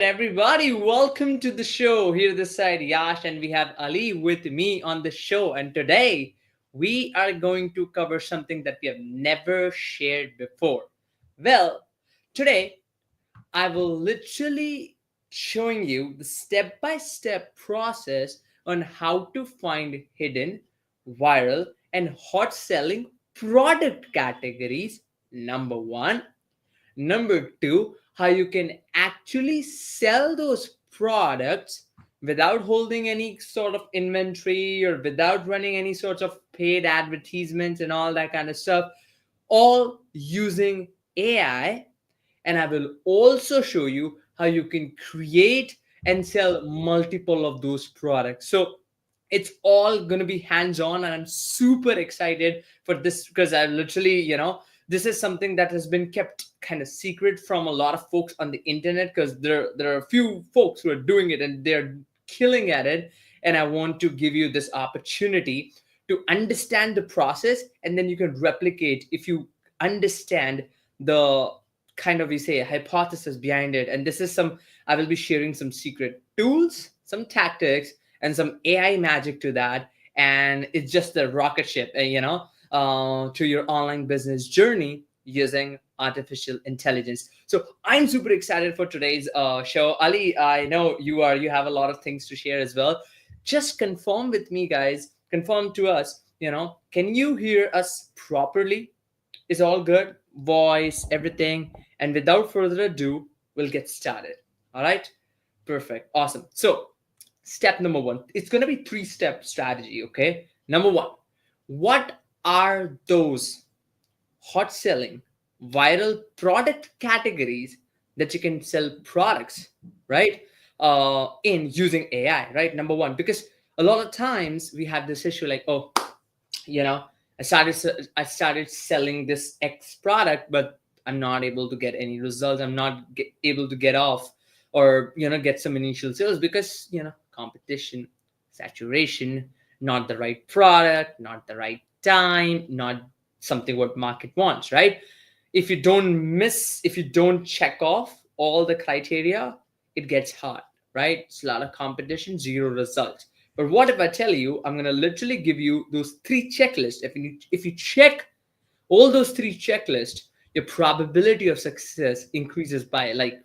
Everybody, welcome to the show. Here this side Yash and we have Ali with me on the show, and today we are going to cover something that we have never shared before. Well, today I will literally showing you the step-by-step process on how to find hidden, viral and hot selling product categories. Number 1. Number 2, how you can actually sell those products without holding any sort of inventory or without running any sorts of paid advertisements and all that kind of stuff, all using AI. And I will also show you how you can create and sell multiple of those products. So it's all going to be hands on, and I'm super excited for this because I literally, this is something that has been kept kind of secret from a lot of folks on the internet because there are a few folks who are doing it and they're killing at it. And I want to give you this opportunity to understand the process, and then you can replicate if you understand the kind of, we say, hypothesis behind it. And this is some, I will be sharing some secret tools, some tactics, and some AI magic to that. And it's just the rocket ship, to your online business journey using artificial intelligence. So I'm super excited for today's show. Ali, I know you have a lot of things to share as well. Just confirm with me, guys. Confirm to us. Can you hear us properly? Is all good? Voice, everything. And without further ado, we'll get started. All right. Perfect. Awesome. So step number 1, it's going to be 3-step strategy. Okay. Number 1, what are those hot selling viral product categories that you can sell products, right, in using AI, right? Number 1, because a lot of times we have this issue like, oh, you know I started selling this X product, but I'm not able to get any results. I'm not able to get off, or get some initial sales because competition, saturation, not the right product, not the right time, not something what market wants, right? If you don't check off all the criteria, it gets hard, right? It's a lot of competition, zero results. But what if I tell you, I'm going to literally give you those 3 checklists. If you check all those 3 checklists, your probability of success increases by, like,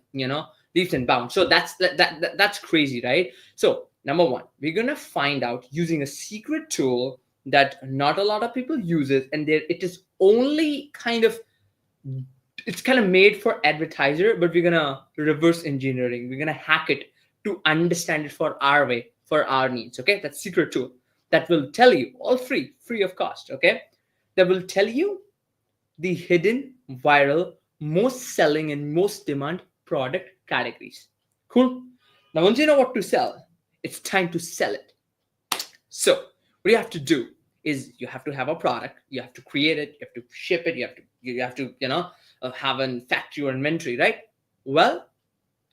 leaps and bounds. So that's crazy, right? So number 1, we're going to find out using a secret tool that not a lot of people use it, and there it is only it's kind of made for advertiser, but we're gonna reverse engineering. We're gonna hack it to understand it for our way, for our needs. Okay, that's secret tool that will tell you, all free of cost. Okay, that will tell you the hidden, viral, most selling and most demand product categories. Cool. Now once you know what to sell, it's time to sell it. So what you have to do is you have to have a product, you have to create it, you have to ship it, you have to have a factory or inventory, right? Well,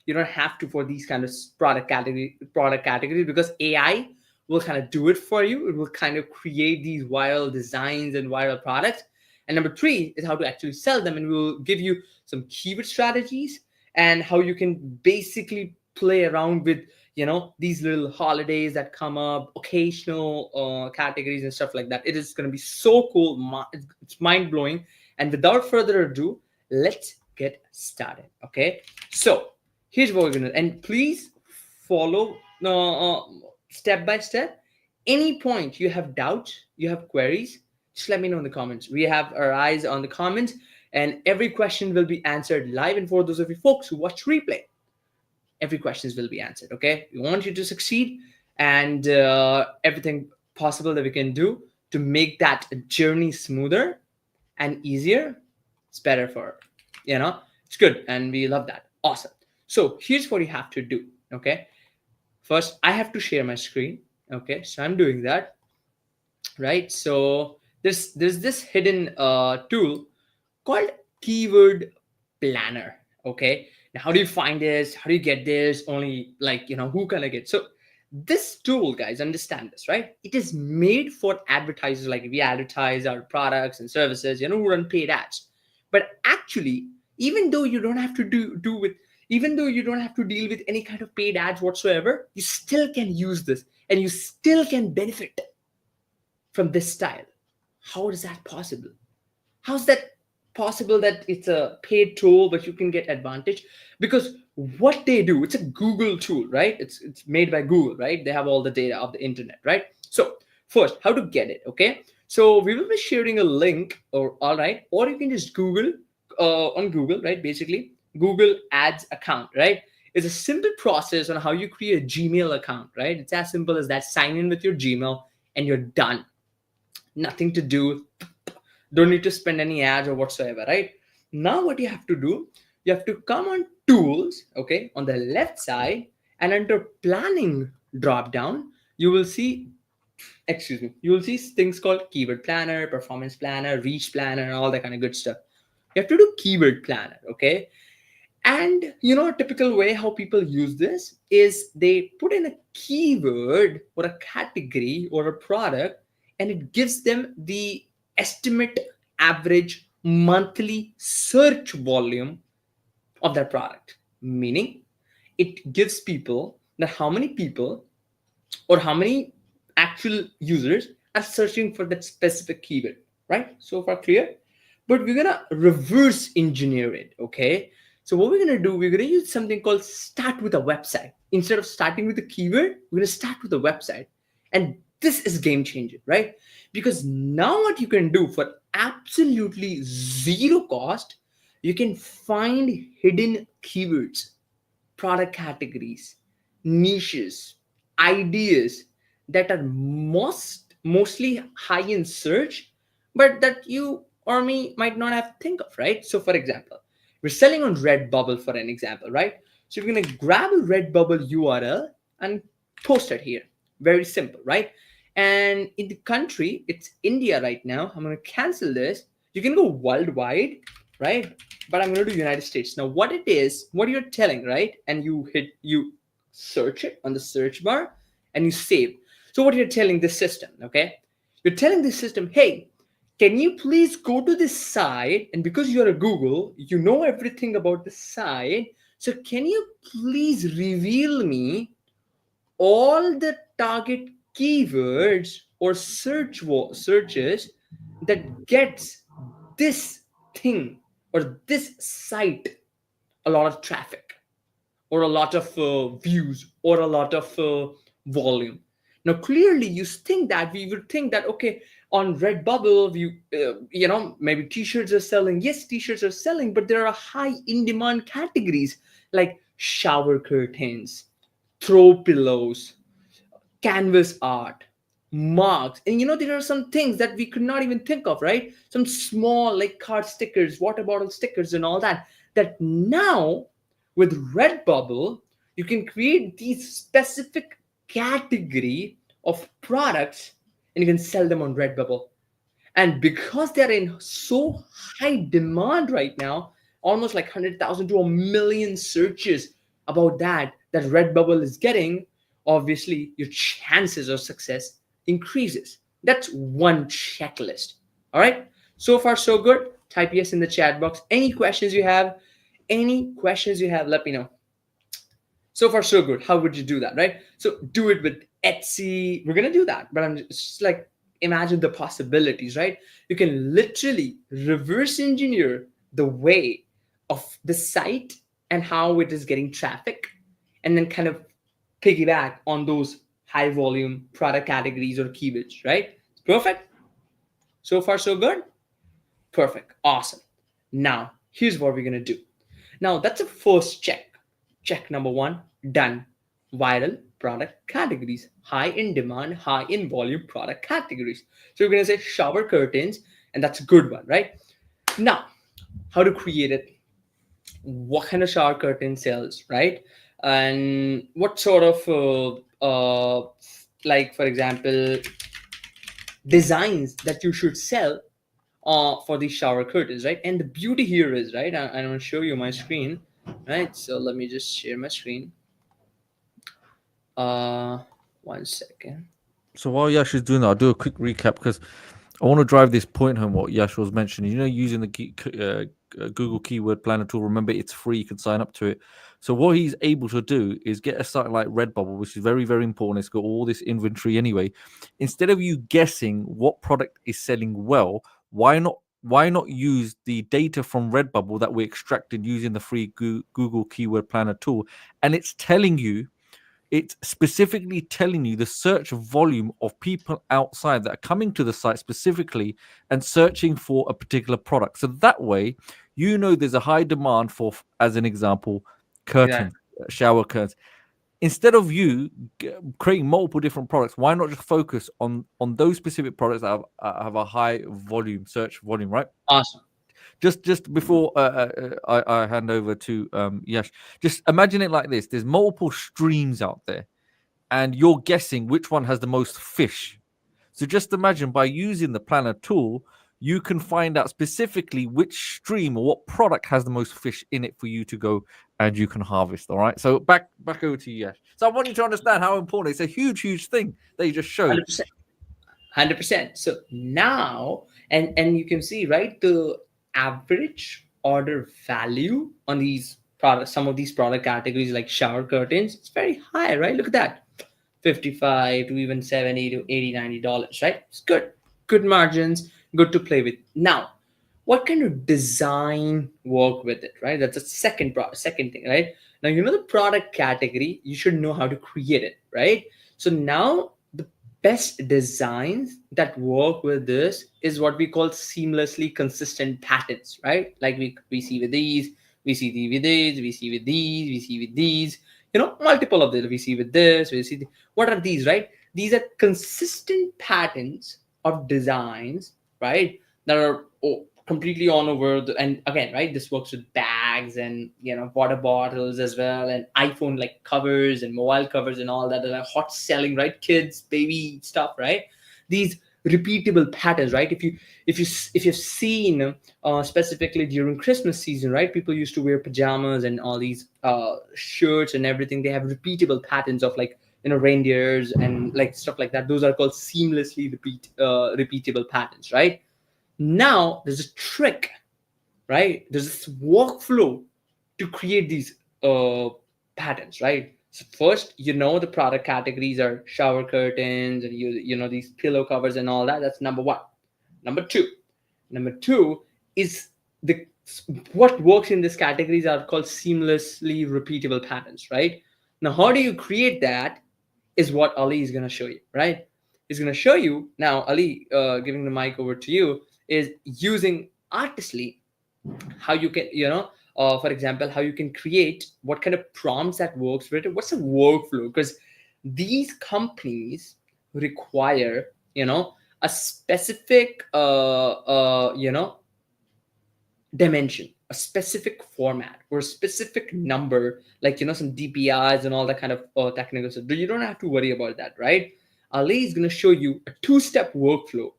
you don't have to for these kind of product categories, because AI will kind of do it for you. It will kind of create these viral designs and viral products. And number 3 is how to actually sell them, and we'll give you some keyword strategies and how you can basically play around with these little holidays that come up, occasional categories and stuff like that. It is going to be so cool. It's mind-blowing. And without further ado, let's get started. Okay, so here's what we're gonna, and please follow step by step. Any point you have doubts, you have queries, just let me know in the comments. We have our eyes on the comments, and every question will be answered live. And for those of you folks who watch replay, every questions will be answered. Okay, we want you to succeed, and everything possible that we can do to make that journey smoother and easier. It's better for it's good, and we love that. Awesome. So here's what you have to do. Okay, first I have to share my screen. Okay, so I'm doing that, right? So there's this hidden tool called keyword planner. Okay, now how do you find this? How do you get this? Only, like, who can I get? So this tool, guys, understand this, right? It is made for advertisers. Like, we advertise our products and services, who run paid ads. But actually, even though you don't have to do with Even though you don't have to deal with any kind of paid ads whatsoever, you still can use this and you still can benefit from this style. How is that possible? How's that possible that it's a paid tool but you can get advantage? Because what they do, it's a Google tool, right? It's made by Google, right? They have all the data of the internet, right? So first, how to get it, okay? So we will be sharing a link, or all right, or you can just Google on Google, right? Basically, Google Ads account, right? It's a simple process on how you create a Gmail account, right? It's as simple as that. Sign in with your Gmail and you're done. Nothing to do, don't need to spend any ads or whatsoever, right? Now what you have to do, you have to come on tools, okay, on the left side, and under planning drop down, you will see, excuse me, you will see things called keyword planner, performance planner, reach planner, and all that kind of good stuff. You have to do keyword planner, okay? And you know, a typical way how people use this is they put in a keyword or a category or a product, and it gives them the estimate average monthly search volume of that product. Meaning, it gives people that how many people or how many actual users are searching for that specific keyword, right? So far clear? But we're gonna reverse engineer it, okay? So what we're gonna do, we're gonna use something called start with a website. Instead of starting with a keyword, we're gonna start with a website. And this is game changer, right? Because now what you can do for absolutely zero cost, you can find hidden keywords, product categories, niches, ideas that are mostly high in search, but that you or me might not have think of, right? So for example, we're selling on Redbubble for an example, right? So we're gonna grab a Redbubble URL and post it here. Very simple, right? And in the country, it's India right now. I'm gonna cancel this. You can go worldwide, right? But I'm going to do United States. Now, what it is, what you're telling, right? And you search it on the search bar and you save. So what you're telling the system, okay? You're telling the system, hey, can you please go to this site? And because you're a Google, you know everything about the site. So can you please reveal me all the target keywords or searches that gets this thing or this site a lot of traffic or a lot of views or a lot of volume. Now clearly you think that we would think that, okay, on Redbubble you know, maybe t-shirts are selling. Yes, t-shirts are selling, but there are high in demand categories like shower curtains, throw pillows, canvas art, marks. And you know, there are some things that we could not even think of, right? Some small like card stickers, water bottle stickers, and all that. That now with Redbubble, you can create these specific category of products and you can sell them on Redbubble. And because they're in so high demand right now, almost like 100,000 to a million searches about that Redbubble is getting, obviously your chances of success increases. That's one checklist. All right. So far, so good. Type yes in the chat box. Any questions you have? Any questions you have, let me know. So far so good. How would you do that, right? So do it with Etsy. We're gonna do that, but I'm just like, imagine the possibilities, right? You can literally reverse engineer the way of the site and how it is getting traffic, and then kind of piggyback on those high volume product categories or keywords, right? Perfect. So far so good. Perfect. Awesome. Now here's what we're gonna do. Now that's a first check. Check number one, done. Viral product categories, high in demand, high in volume product categories. So we're gonna say shower curtains, and that's a good one, right? Now, how to create it? What kind of shower curtain sells, right? And what sort of, like for example, designs that you should sell for these shower curtains, right? And the beauty here is, right? I'm gonna show you my screen, right? So let me just share my screen. Uh, 1 second. So while Yash is doing that, I'll do a quick recap because I want to drive this point home. What Yash was mentioning, using the Google Keyword Planner tool. Remember, it's free. You can sign up to it. So what he's able to do is get a site like Redbubble, which is very, very important. It's got all this inventory anyway. Instead of you guessing what product is selling well, why not use the data from Redbubble that we extracted using the free Google Keyword Planner tool, and it's specifically telling you the search volume of people outside that are coming to the site specifically and searching for a particular product. So that way, there's a high demand for, as an example, curtains, Exactly. shower curtains. Instead of you creating multiple different products, why not just focus on those specific products that have a high volume, search volume, right? Awesome. Just before I hand over to Yash, just imagine it like this: there's multiple streams out there, and you're guessing which one has the most fish. So just imagine, by using the planner tool, you can find out specifically which stream or what product has the most fish in it for you to go and you can harvest. All right. So back over to you, Yash. So I want you to understand how important it's a huge thing that you just showed. 100%. 100%. So now, and you can see, right, the average order value on these products, some of these product categories like shower curtains, it's very high, right? Look at that. 55 to even 70 to 80, $90, right? It's good margins, good to play with. Now, what kind of design work with it, right? That's a second thing, right? Now, the product category, you should know how to create it, right? So now the best designs that work with this is what we call seamlessly consistent patterns, right? Like we see with these, we see with these, we see with these, we see with these, multiple of them. We see with this, we see what are these, right? These are consistent patterns of designs, right? That are completely on over and again, right, this works with bags and water bottles as well, and iPhone like covers and mobile covers and all that are hot selling, right? Kids, baby stuff, right? These repeatable patterns, right? If you've seen specifically during Christmas season, right, people used to wear pajamas and all these shirts and everything. They have repeatable patterns of like reindeers and like stuff like that. Those are called seamlessly repeatable patterns, right? Now there's a trick, right? There's this workflow to create these patterns, right? So first, the product categories are shower curtains and these pillow covers and all that. That's number one. Number two is the what works in these categories are called seamlessly repeatable patterns, right? Now, how do you create that? Is what Ali is going to show you, right? He's going to show you now. Ali, giving the mic over to you, is using artistly how you can, for example, how you can create what kind of prompts that works with it. What's the workflow? Because these companies require, a specific, dimension, a specific format, or a specific number, like some DPIs and all that kind of technical stuff. You don't have to worry about that, right? Ali is going to show you a two-step workflow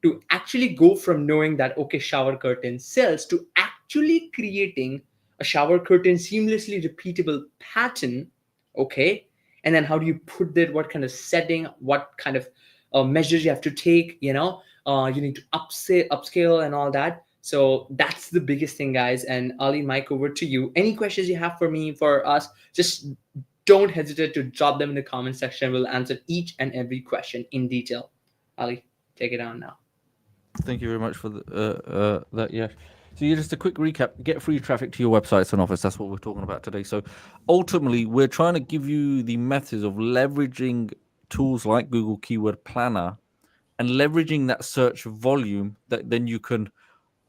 to actually go from knowing that okay, shower curtain sells, to actually creating a shower curtain seamlessly repeatable pattern. Okay, and then how do you put that, what kind of setting, what kind of measures you have to take, you need to upscale and all that. So that's the biggest thing, guys. And Ali, mic over to you. Any questions you have for me, for us, just don't hesitate to drop them in the comment section. We'll answer each and every question in detail. Ali, take it on now. Thank you very much for that. Yeah. So, yeah, just a quick recap: get free traffic to your websites and offers. That's what we're talking about today. So, ultimately, we're trying to give you the methods of leveraging tools like Google Keyword Planner and leveraging that search volume that then you can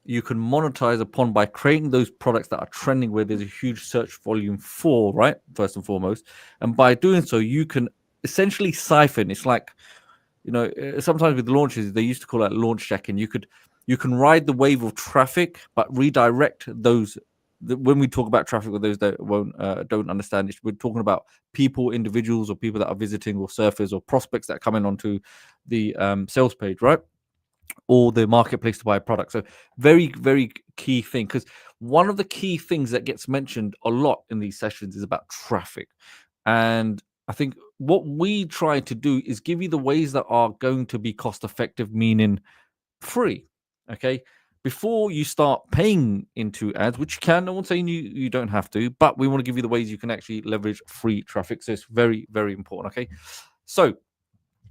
monetize upon by creating those products that are trending where there's a huge search volume for, right? First and foremost. And by doing so, you can essentially siphon. It's like, sometimes with launches, they used to call that launch checking. You can ride the wave of traffic, but redirect those. When we talk about traffic, with those that won't don't understand it, we're talking about people, individuals, or people that are visiting, or surfers, or prospects that come in onto the sales page, right? Or the marketplace to buy a product. So very, very key thing, because one of the key things that gets mentioned a lot in these sessions is about traffic. And I think what we try to do is give you the ways that are going to be cost effective, meaning free. Okay. before you start paying into ads, which you can, no one's saying you don't have to, but we want to give you the ways you can actually leverage free traffic. So it's very, very important. Okay. So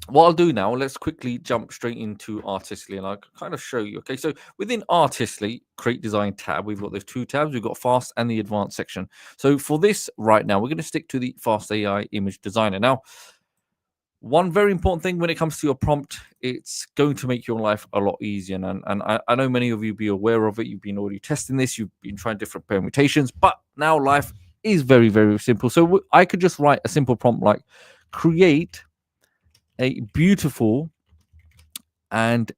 what I'll do now, let's quickly jump straight into Artistly and I'll kind of show you. Okay, so within Artistly, Create Design tab, we've got those two tabs. We've got Fast and the Advanced section. So for this right now, we're going to stick to the Fast AI Image Designer. Now, one very important thing when it comes to your prompt, it's going to make your life a lot easier. And I know many of you be aware of it. You've been already testing this. You've been trying different permutations, but now life is very, very simple. So I could just write a simple prompt like create a beautiful and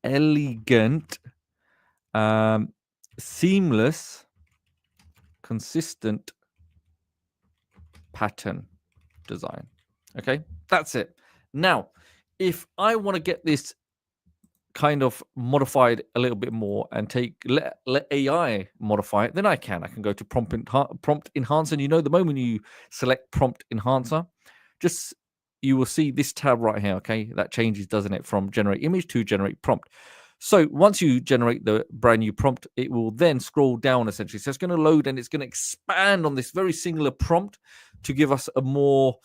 elegant, seamless, consistent pattern design. Okay, that's it. Now, if I want to get this kind of modified a little bit more and let AI modify it, then I can go to prompt enhancer. And the moment you select prompt enhancer, just you will see this tab right here. Okay, that changes, doesn't it, from generate image to generate prompt. So once you generate the brand new prompt, it will then scroll down essentially. So it's going to load and it's going to expand on this very singular prompt to give us a more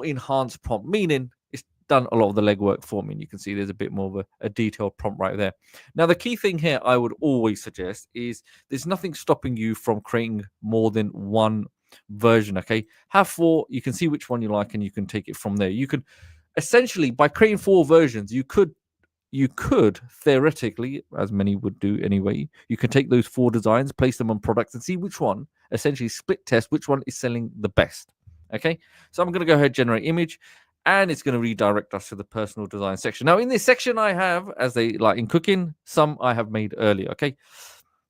enhanced prompt, meaning it's done a lot of the legwork for me. And you can see there's a bit more of a detailed prompt right there. Now, the key thing here I would always suggest is there's nothing stopping you from creating more than one version. Okay, have four. You can see which one you like and you can take it from there. You can essentially, by creating four versions, you could theoretically, as many would do anyway, you can take those four designs, place them on products, and see which one, essentially split test which one is selling the best. Okay, so I'm going to go ahead, generate image, and it's going to redirect us to the personal design section. Now, in this section, I have, as they like in cooking, some I have made earlier. Okay,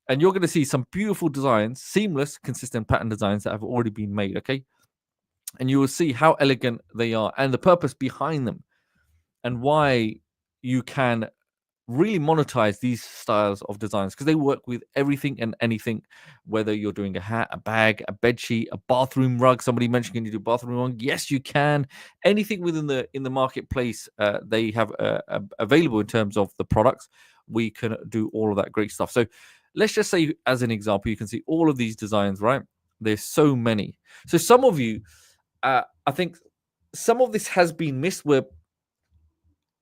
and you're going to see some beautiful designs, seamless, consistent pattern designs that have already been made. Okay, and you will see how elegant they are and the purpose behind them and why you can really monetize these styles of designs because they work with everything and anything, whether you're doing a hat, a bag, a bed sheet, a bathroom rug. Somebody mentioned, can you do bathroom rug? Yes, you can. Anything within the marketplace they have available in terms of the products, we can do all of that great stuff. So let's just say, as an example, you can see all of these designs, right? There's so many. So some of you, I think some of this has been missed where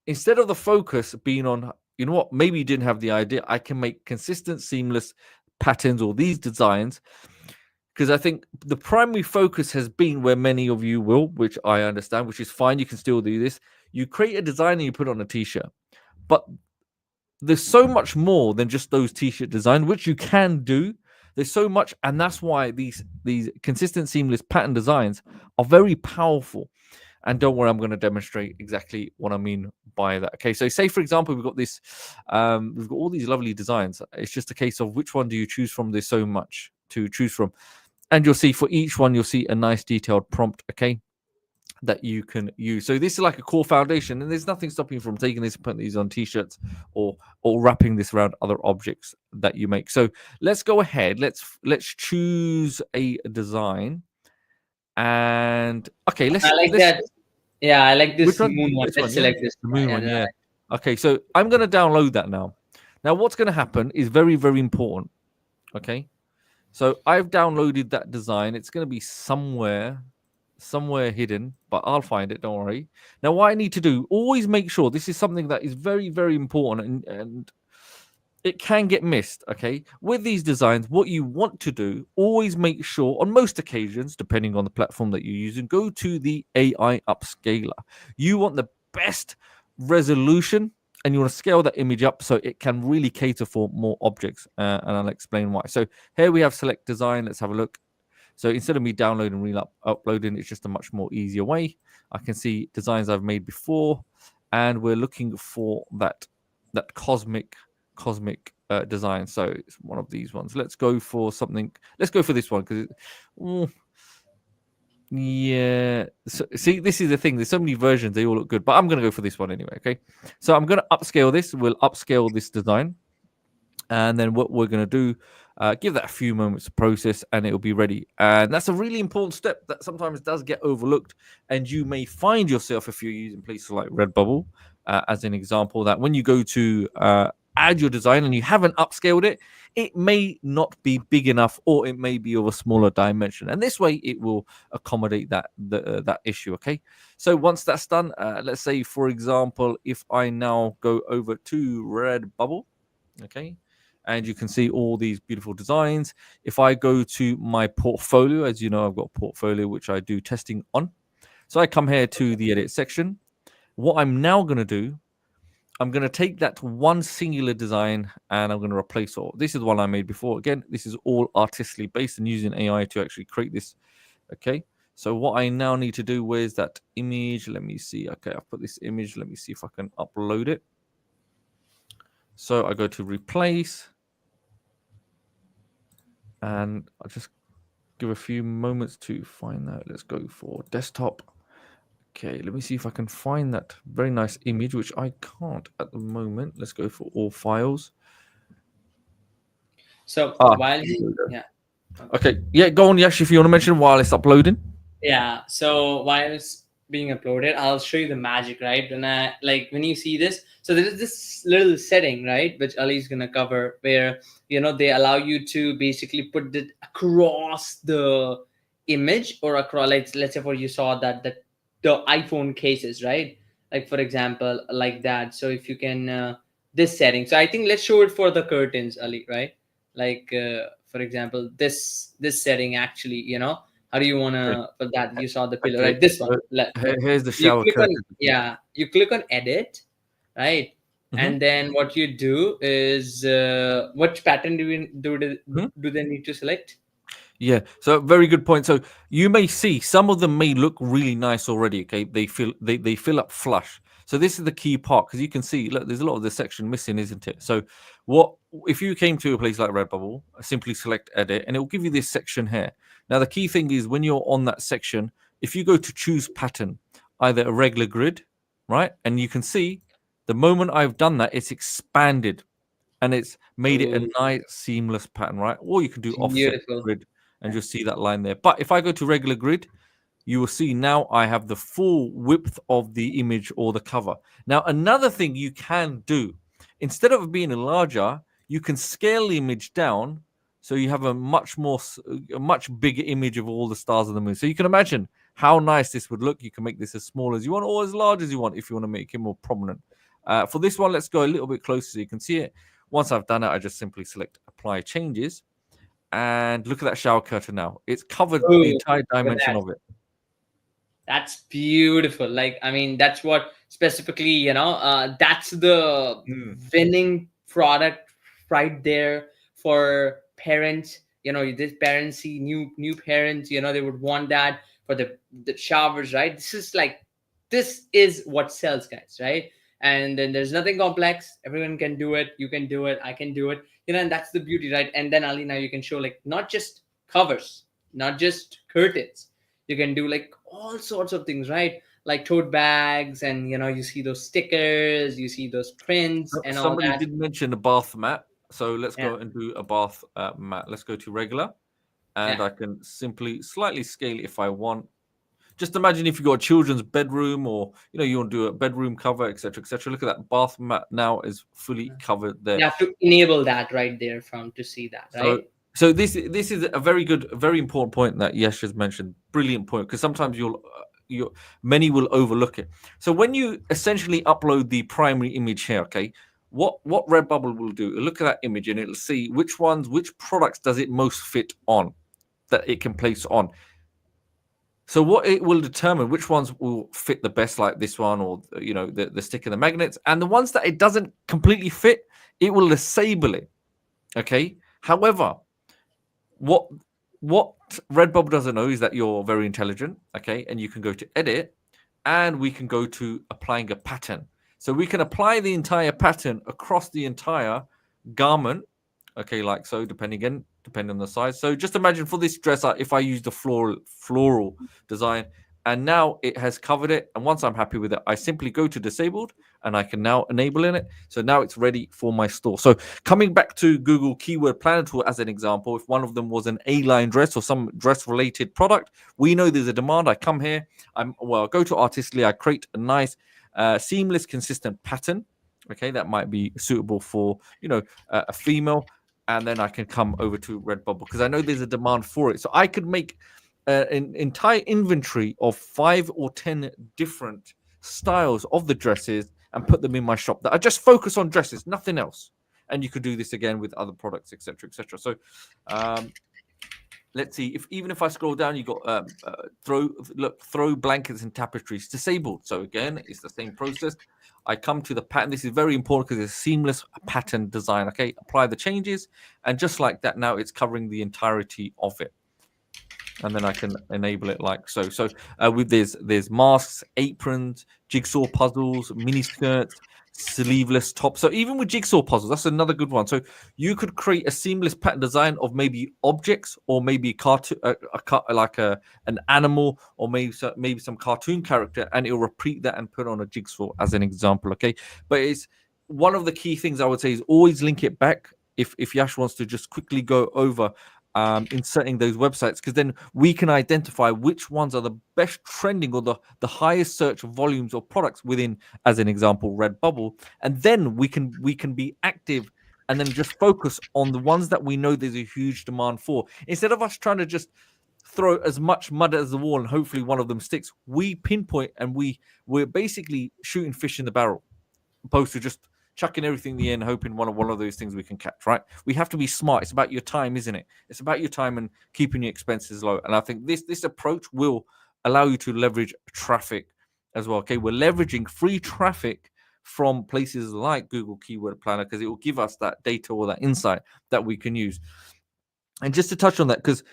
instead of the focus being on, maybe you didn't have the idea, I can make consistent, seamless patterns or these designs. Because I think the primary focus has been where many of you will, which I understand, which is fine. You can still do this. You create a design and you put it on a t-shirt. But there's so much more than just those t-shirt designs, which you can do. There's so much, and that's why these consistent, seamless pattern designs are very powerful. And don't worry, I'm going to demonstrate exactly what I mean by that. Okay, so say for example, we've got this, we've got all these lovely designs. It's just a case of which one do you choose from? There's so much to choose from, and you'll see for each one, you'll see a nice detailed prompt. Okay, that you can use. So this is like a core foundation, and there's nothing stopping you from taking this and putting these on t-shirts or wrapping this around other objects that you make. So let's go ahead. Let's choose a design, and okay, I like let's that. Yeah, I like which this one? moon one. Which Let's one? Yeah, select this the one. moon Yeah, one. Yeah. Okay, so I'm gonna download that now. Now, what's gonna happen is very, very important. Okay, so I've downloaded that design. It's gonna be somewhere hidden, but I'll find it. Don't worry. Now, what I need to do, always make sure this is something that is very, very important, and it can get missed. Okay, with these designs, what you want to do, always make sure on most occasions, depending on the platform that you're using, go to the AI upscaler. You want the best resolution and you want to scale that image up so it can really cater for more objects, and I'll explain why. So here we have select design. Let's have a look. So instead of me downloading and uploading, it's just a much more easier way. I can see designs I've made before, and we're looking for that cosmic design. So it's one of these ones. Let's go for something. Let's go for this one because, yeah. So, see, this is the thing. There's so many versions. They all look good, but I'm going to go for this one anyway. Okay. So I'm going to upscale this. We'll upscale this design. And then what we're going to do, give that a few moments to process and it'll be ready. And that's a really important step that sometimes does get overlooked. And you may find yourself, if you're using places like Redbubble, as an example, that when you go to add your design and you haven't upscaled it, it may not be big enough, or it may be of a smaller dimension, and this way it will accommodate that issue. Okay, so once that's done, let's say for example, if I now go over to Redbubble, okay, and you can see all these beautiful designs. If I go to my portfolio, as you know, I've got a portfolio which I do testing on. So I come here to the edit section. What I'm now going to do, I'm going to take that one singular design and I'm going to replace all. This is the one I made before. Again, this is all artistically based and using AI to actually create this. Okay. So what I now need to do, where's that image? Let me see. Okay, I've put this image. Let me see if I can upload it. So I go to replace and I'll just give a few moments to find that. Let's go for desktop. Okay, let me see if I can find that very nice image, which I can't at the moment. Let's go for all files. So Ah, while here we go. yeah. Okay, yeah, go on, Yash, if you want to mention while it's uploading. Yeah. So while it's being uploaded, I'll show you the magic, right? When I like when you see this, so there is this little setting, right, which Ali's gonna cover, where they allow you to basically put it across the image or across, like let's say for you saw that the iPhone cases, right? Like for example, like that. So if you can this setting. So I think let's show it for the curtains, Ali, right? Like for example, this setting actually, how do you want Okay, to put that? You saw the pillow, okay. right? This one. So here's the You shower click on, curtain. yeah, you click on edit, right? Hmm. And then what you do is which pattern do they need to select? Yeah, so very good point. So you may see some of them may look really nice already. Okay, they fill up flush. So this is the key part because you can see, look, there's a lot of this section missing, isn't it? So what if you came to a place like Redbubble, simply select edit, and it will give you this section here. Now the key thing is when you're on that section, if you go to choose pattern, either a regular grid, right, and you can see the moment I've done that, it's expanded and it's made it a Ooh, nice seamless pattern, right? Or you can do offset beautiful. grid and Yeah. you'll see that line there. But if I go to regular grid, you will see now I have the full width of the image or the cover. Now, another thing you can do, instead of being larger, you can scale the image down so you have a a much bigger image of all the stars of the moon. So you can imagine how nice this would look. You can make this as small as you want or as large as you want if you want to make it more prominent. For this one, let's go a little bit closer so you can see it. Once I've done it, I just simply select apply changes and look at that shower curtain now. It's covered the Ooh, entire look at dimension that. of it. That's beautiful. Like, I mean, that's what specifically, that's the Mm. winning product right there for parents. This parents see new parents, they would want that for the showers, right? This is what sells, guys, right? And then there's nothing complex. Everyone can do it. You can do it. I can do it. And that's the beauty, right? And then Ali, now you can show like not just covers, not just curtains, you can do like all sorts of things, right? Like tote bags, and you see those stickers, you see those prints and all Somebody that. did mention a bath mat. So let's Yeah, go and do a bath mat. Let's go to regular and yeah, I can simply slightly scale it if I want. Just imagine if you got a children's bedroom or you want to do a bedroom cover, etc., etc. Look at that bath mat now is fully covered there. you have to enable that right there from to see that, So right? this is a very good, very important point that Yesh has mentioned. Brilliant point because sometimes you many will overlook it. So when you essentially upload the primary image here, okay, what Redbubble will do? It'll look at that image and it'll see which products does it most fit on that it can place on. So what it will determine which ones will fit the best, like this one, or the stick and the magnets, and the ones that it doesn't completely fit, it will disable it. Okay. However, what what Redbubble doesn't know is that you're very intelligent, okay, and you can go to edit, and we can go to applying a pattern. So we can apply the entire pattern across the entire garment, okay, like so, depending on the size. So just imagine for this dress, if I use the floral design, and now it has covered it. And once I'm happy with it, I simply go to disabled, and I can now enable in it. So now it's ready for my store. So coming back to Google Keyword Planner Tool as an example, if one of them was an A-line dress or some dress-related product, we know there's a demand. I come here, I go to Artistically, I create a nice, seamless, consistent pattern. Okay, that might be suitable for a female, and then I can come over to Redbubble because I know there's a demand for it. So I could make an entire inventory of 5 or 10 different styles of the dresses and put them in my shop that I just focus on dresses, nothing else. And you could do this again with other products, etc., etc. So um, let's see, if even if I scroll down, you got throw blankets and tapestries disabled. So again, it's the same process. I come to the pattern. This is very important because it's a seamless pattern design. Okay, apply the changes, and just like that, now it's covering the entirety of it, and then I can enable it like so. So with there's masks, aprons, jigsaw puzzles, mini skirts, sleeveless tops. So even with jigsaw puzzles, that's another good one. So you could create a seamless pattern design of maybe objects or maybe cartoon, like an animal or maybe some cartoon character, and it'll repeat that and put on a jigsaw as an example. Okay, but it's one of the key things I would say is always link it back. If Yash wants to just quickly go over inserting those websites, because then we can identify which ones are the best trending or the highest search volumes of products within, as an example, Redbubble, and then we can be active and then just focus on the ones that we know there's a huge demand for, instead of us trying to just throw as much mud as the wall and hopefully one of them sticks. We pinpoint and we're basically shooting fish in the barrel, opposed to just chucking everything in the end, hoping one of those things we can catch. Right? We have to be smart. It's about your time, isn't it? It's about your time and keeping your expenses low. And I think this approach will allow you to leverage traffic as well. Okay, we're leveraging free traffic from places like Google Keyword Planner because it will give us that data or that insight that we can use. And just to touch on that, because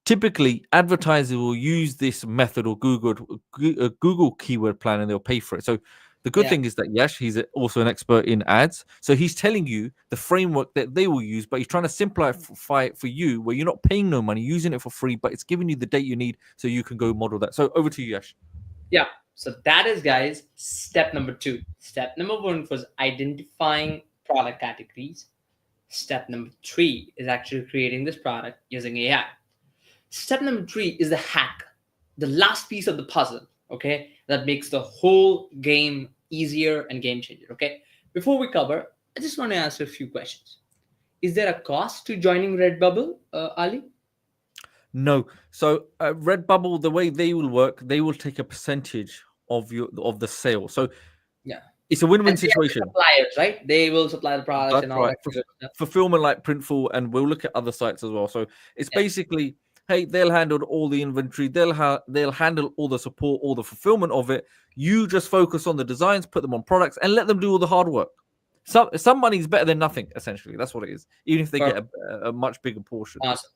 typically advertisers will use this method or Google keyword plan and they'll pay for it. So the good Yeah. thing is that Yash, he's also an expert in ads. So he's telling you the framework that they will use, but he's trying to simplify it for you where you're not paying no money, using it for free, but it's giving you the data you need so you can go model that. So over to you, Yash. Yeah. So that is, guys, step number two. Step number one was identifying product categories. Step number three is actually creating this product using AI. Step number three is the hack, the last piece of the puzzle, okay, that makes the whole game easier and game changer, okay? Before we cover, I just want to answer a few questions. Is there a cost to joining Redbubble, Ali? No. So Redbubble, the way they will work, they will take a percentage of the sale. So Yeah. it's a win-win And they are the situation. suppliers, right? They will supply the products That's and all right. that good stuff. Fulfillment like Printful, and we'll look at other sites as well. So it's Yeah, basically, hey, they'll handle all the inventory, they'll handle all the support, all the fulfillment of it. You just focus on the designs, put them on products, and let them do all the hard work. Some money is better than nothing. Essentially, that's what it is. Even if they get perfect. a much bigger portion. Awesome.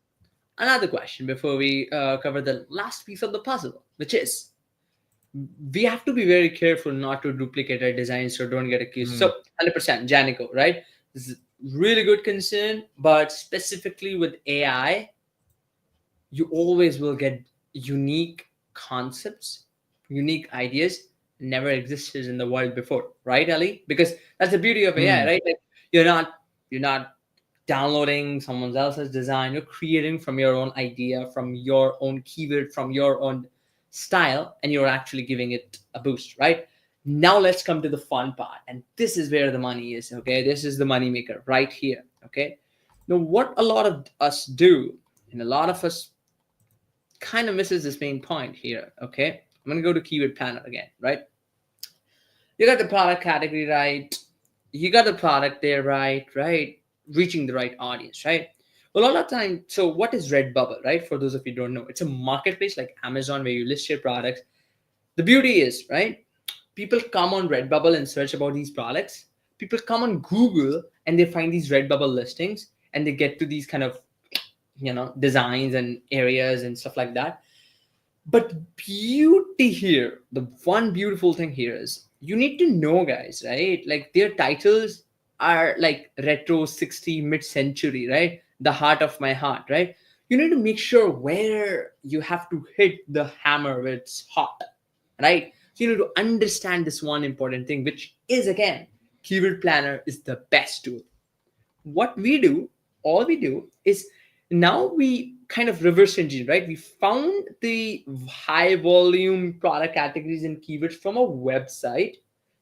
Another question before we cover the last piece of the puzzle, which is we have to be very careful not to duplicate our designs so don't get accused. So Mm, 100% Janico, right? This is really good concern, but specifically with AI, you always will get unique concepts, unique ideas never existed in the world before, right, Ali? Because that's the beauty of AI, mm, right? Like you're not downloading someone else's design, you're creating from your own idea, from your own keyword, from your own style, and you're actually giving it a boost, right? Now let's come to the fun part, and this is where the money is. Okay, this is the money maker right here. Okay, now what a lot of us do, and a lot of us kind of misses this main point here. Okay, I'm gonna go to keyword planner again, right? You got the product category right, you got the product there right, right, reaching the right audience, right? Well, a lot of time, so what is Redbubble, right? For those of you who don't know, it's a marketplace like Amazon where you list your products. The beauty is, right, people come on Redbubble and search about these products. People come on Google and they find these Redbubble listings and they get to these kind of, designs and areas and stuff like that. But beauty here, the one beautiful thing here is you need to know, guys, right? Like their titles are like retro 60 mid-century, right? The heart of my heart, right? You need to make sure where you have to hit the hammer where it's hot, right? So you need to understand this one important thing, which is again, keyword planner is the best tool. What we do, all we do is now we kind of reverse engineer, right? We found the high volume product categories and keywords from a website.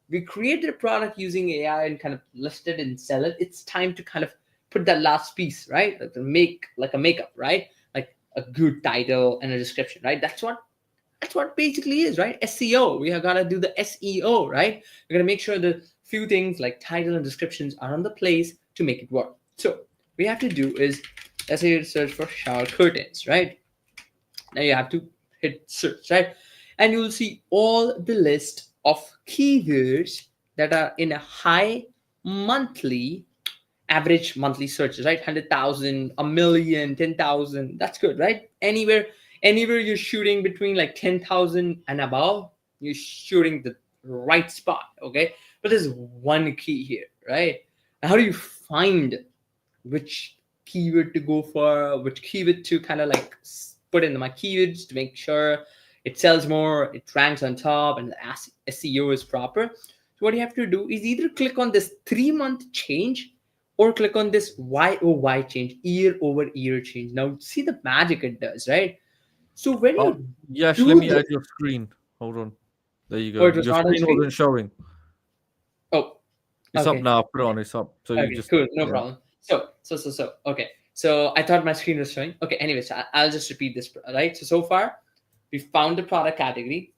we created a product using AI and kind of list it and sell it. It's time to kind of put that last piece, right? Like to make like a makeup, right? Like a good title and a description, right? That's what basically is, right? SEO. We have got to do the SEO, right? We're going to make sure the few things like title and descriptions are on the place to make it work. So we have to do is, let's say you search for shower curtains, right? Now you have to hit search, right? And you'll see all the list of keywords that are in a high monthly average monthly searches, right? 100,000, a million, 10,000. That's good, right? Anywhere you're shooting between like 10,000 and above, you're shooting the right spot, okay? But there's one key here, right? How do you find which keyword to go for, which keyword to kind of like put in my keywords to make sure it sells more, it ranks on top, and the SEO is proper? So what you have to do is either click on this 3 month change or click on this YOY change, year over year change. Now see the magic it does, right? So when Oh, you Yash, let do me this, add your screen. Hold on. There you oh, go. it was Your not on screen screen. wasn't showing. Oh, It's up okay. now. Put it on. It's up. So you Okay, just cool, no yeah. problem. So, okay. So I thought my screen was showing. Okay, anyways, I'll just repeat this, right? So far, we found the product category.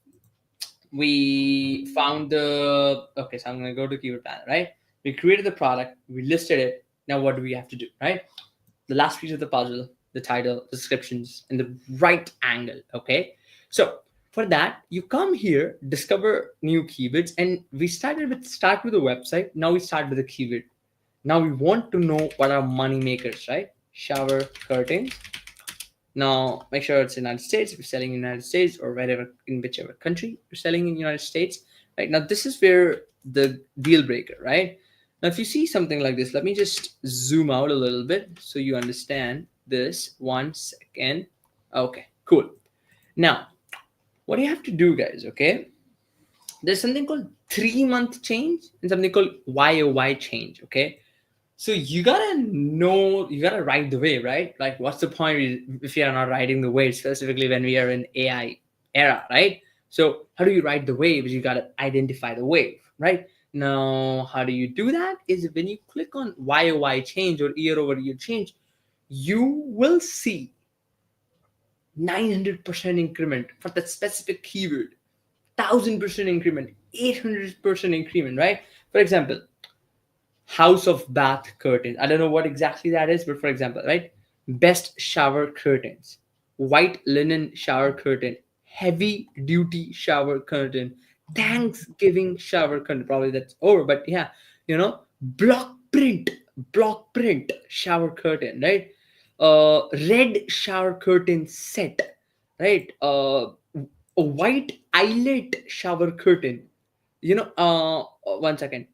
We found the, okay, so I'm gonna go to keyword planner, right? We created the product, we listed it. Now what do we have to do, right? The last piece of the puzzle, the title, descriptions, and the right angle, okay? So for that, you come here, discover new keywords, and we start with a website. Now we start with a keyword. Now we want to know what are money makers, right? Shower curtains. Now make sure it's United States. If you're selling in the United States or wherever in whichever country you're selling in the United States, right? Now this is where the deal breaker, right? Now if you see something like this, let me just zoom out a little bit so you understand this. 1 second. Okay, cool. Now what do you have to do, guys? Okay, there's something called 3 month change and something called YOY change. Okay, so you gotta know, you gotta ride the wave, right? Like, what's the point if you're not riding the wave, specifically when we are in AI era, right? So how do you ride the wave? You gotta identify the wave, right? Now, how do you do that? Is when you click on YOY change or year over year change, you will see 900% increment for that specific keyword, 1,000% increment, 800% increment, right? For example, house of bath curtains. I don't know what exactly that is, but for example, right? Best shower curtains, white linen shower curtain, heavy duty shower curtain, Thanksgiving shower curtain. Probably that's over, but yeah, you know, block print, block print shower curtain, right? Red shower curtain set, right? A white eyelet shower curtain. 1 second,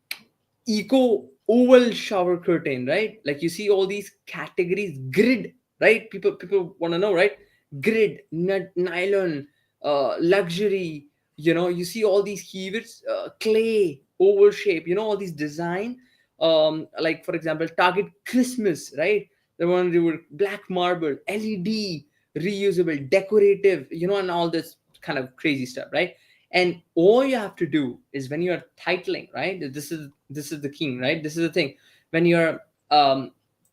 eco oval shower curtain, right? Like you see all these categories, grid, right? People want to know, right? Grid, nylon, luxury. You see all these keywords, clay, oval shape. All these design. Like for example, Target Christmas, right? The one they were black marble, LED, reusable, decorative. And all this kind of crazy stuff, right? And all you have to do is when you're titling, right? This is the king, right? This is the thing. When you're um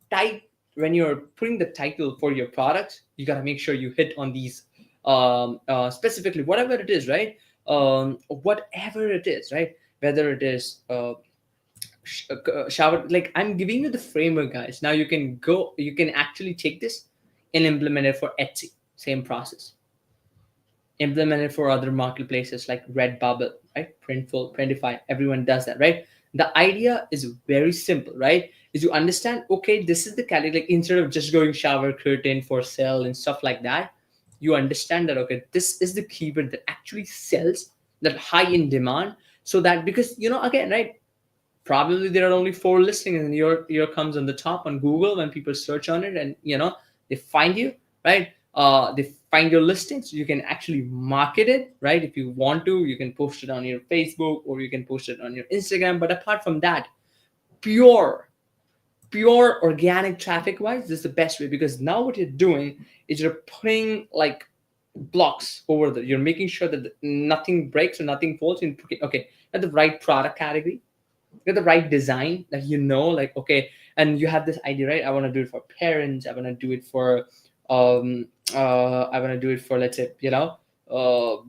type when you're putting the title for your product, you got to make sure you hit on these, specifically whatever it is, right? Whatever it is, right? Whether it is shower, like I'm giving you the framework, guys. Now you can actually take this and implement it for Etsy. Same process. Implemented for other marketplaces like Redbubble, right? Printful, Printify, everyone does that, right? The idea is very simple, right? Is you understand, okay, this is the category. Like instead of just going shower curtain for sale and stuff like that, you understand that, okay, this is the keyword that actually sells, that high in demand. So that, because again, right, probably there are only four listings and your comes on the top on Google when people search on it, and they find you, right? They find your listings. You can actually market it, right? If you want to, you can post it on your Facebook or you can post it on your Instagram. But apart from that, pure pure organic traffic wise, this is the best way, because now what you're doing is you're putting like blocks over the, you're making sure that nothing breaks or nothing falls in. Okay, at the right product category, get the right design that you know, like, okay, and you have this idea, right? I want to do it for parents, I want to do it for um I want to do it for, let's say,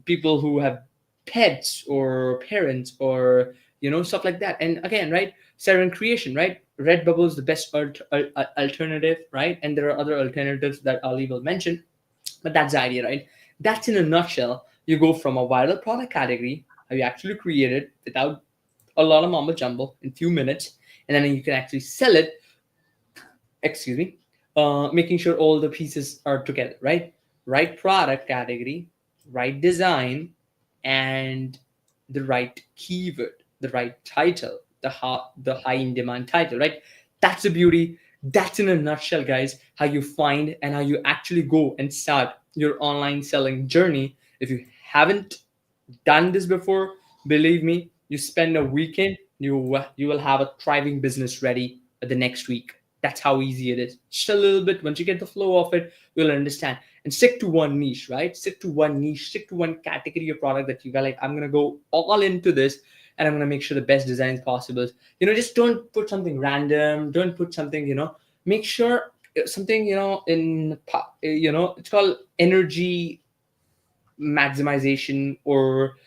people who have pets or parents, or stuff like that. And again, right, Saran creation, right? Redbubble is the best alternative, right? And there are other alternatives that Ali will mention, but that's the idea, right? That's in a nutshell. You go from a viral product category, how you actually create it without a lot of mumbo jumbo in few minutes, and then you can actually sell it. Excuse me. Making sure all the pieces are together, right? Right product category, right design, and the right keyword, the right title, the high in demand title, right? That's the beauty. That's in a nutshell, guys, how you find and how you actually go and start your online selling journey. If you haven't done this before, believe me, you spend a weekend, you will have a thriving business ready the next week. That's how easy it is. Just a little bit. Once you get the flow of it, you'll understand. And stick to one niche, right? Stick to one niche, stick to one category of product that you got. Like, I'm gonna go all into this, and I'm gonna make sure the best design is possible. Just don't put something random. Don't put something. Make sure something. It's called energy maximization, or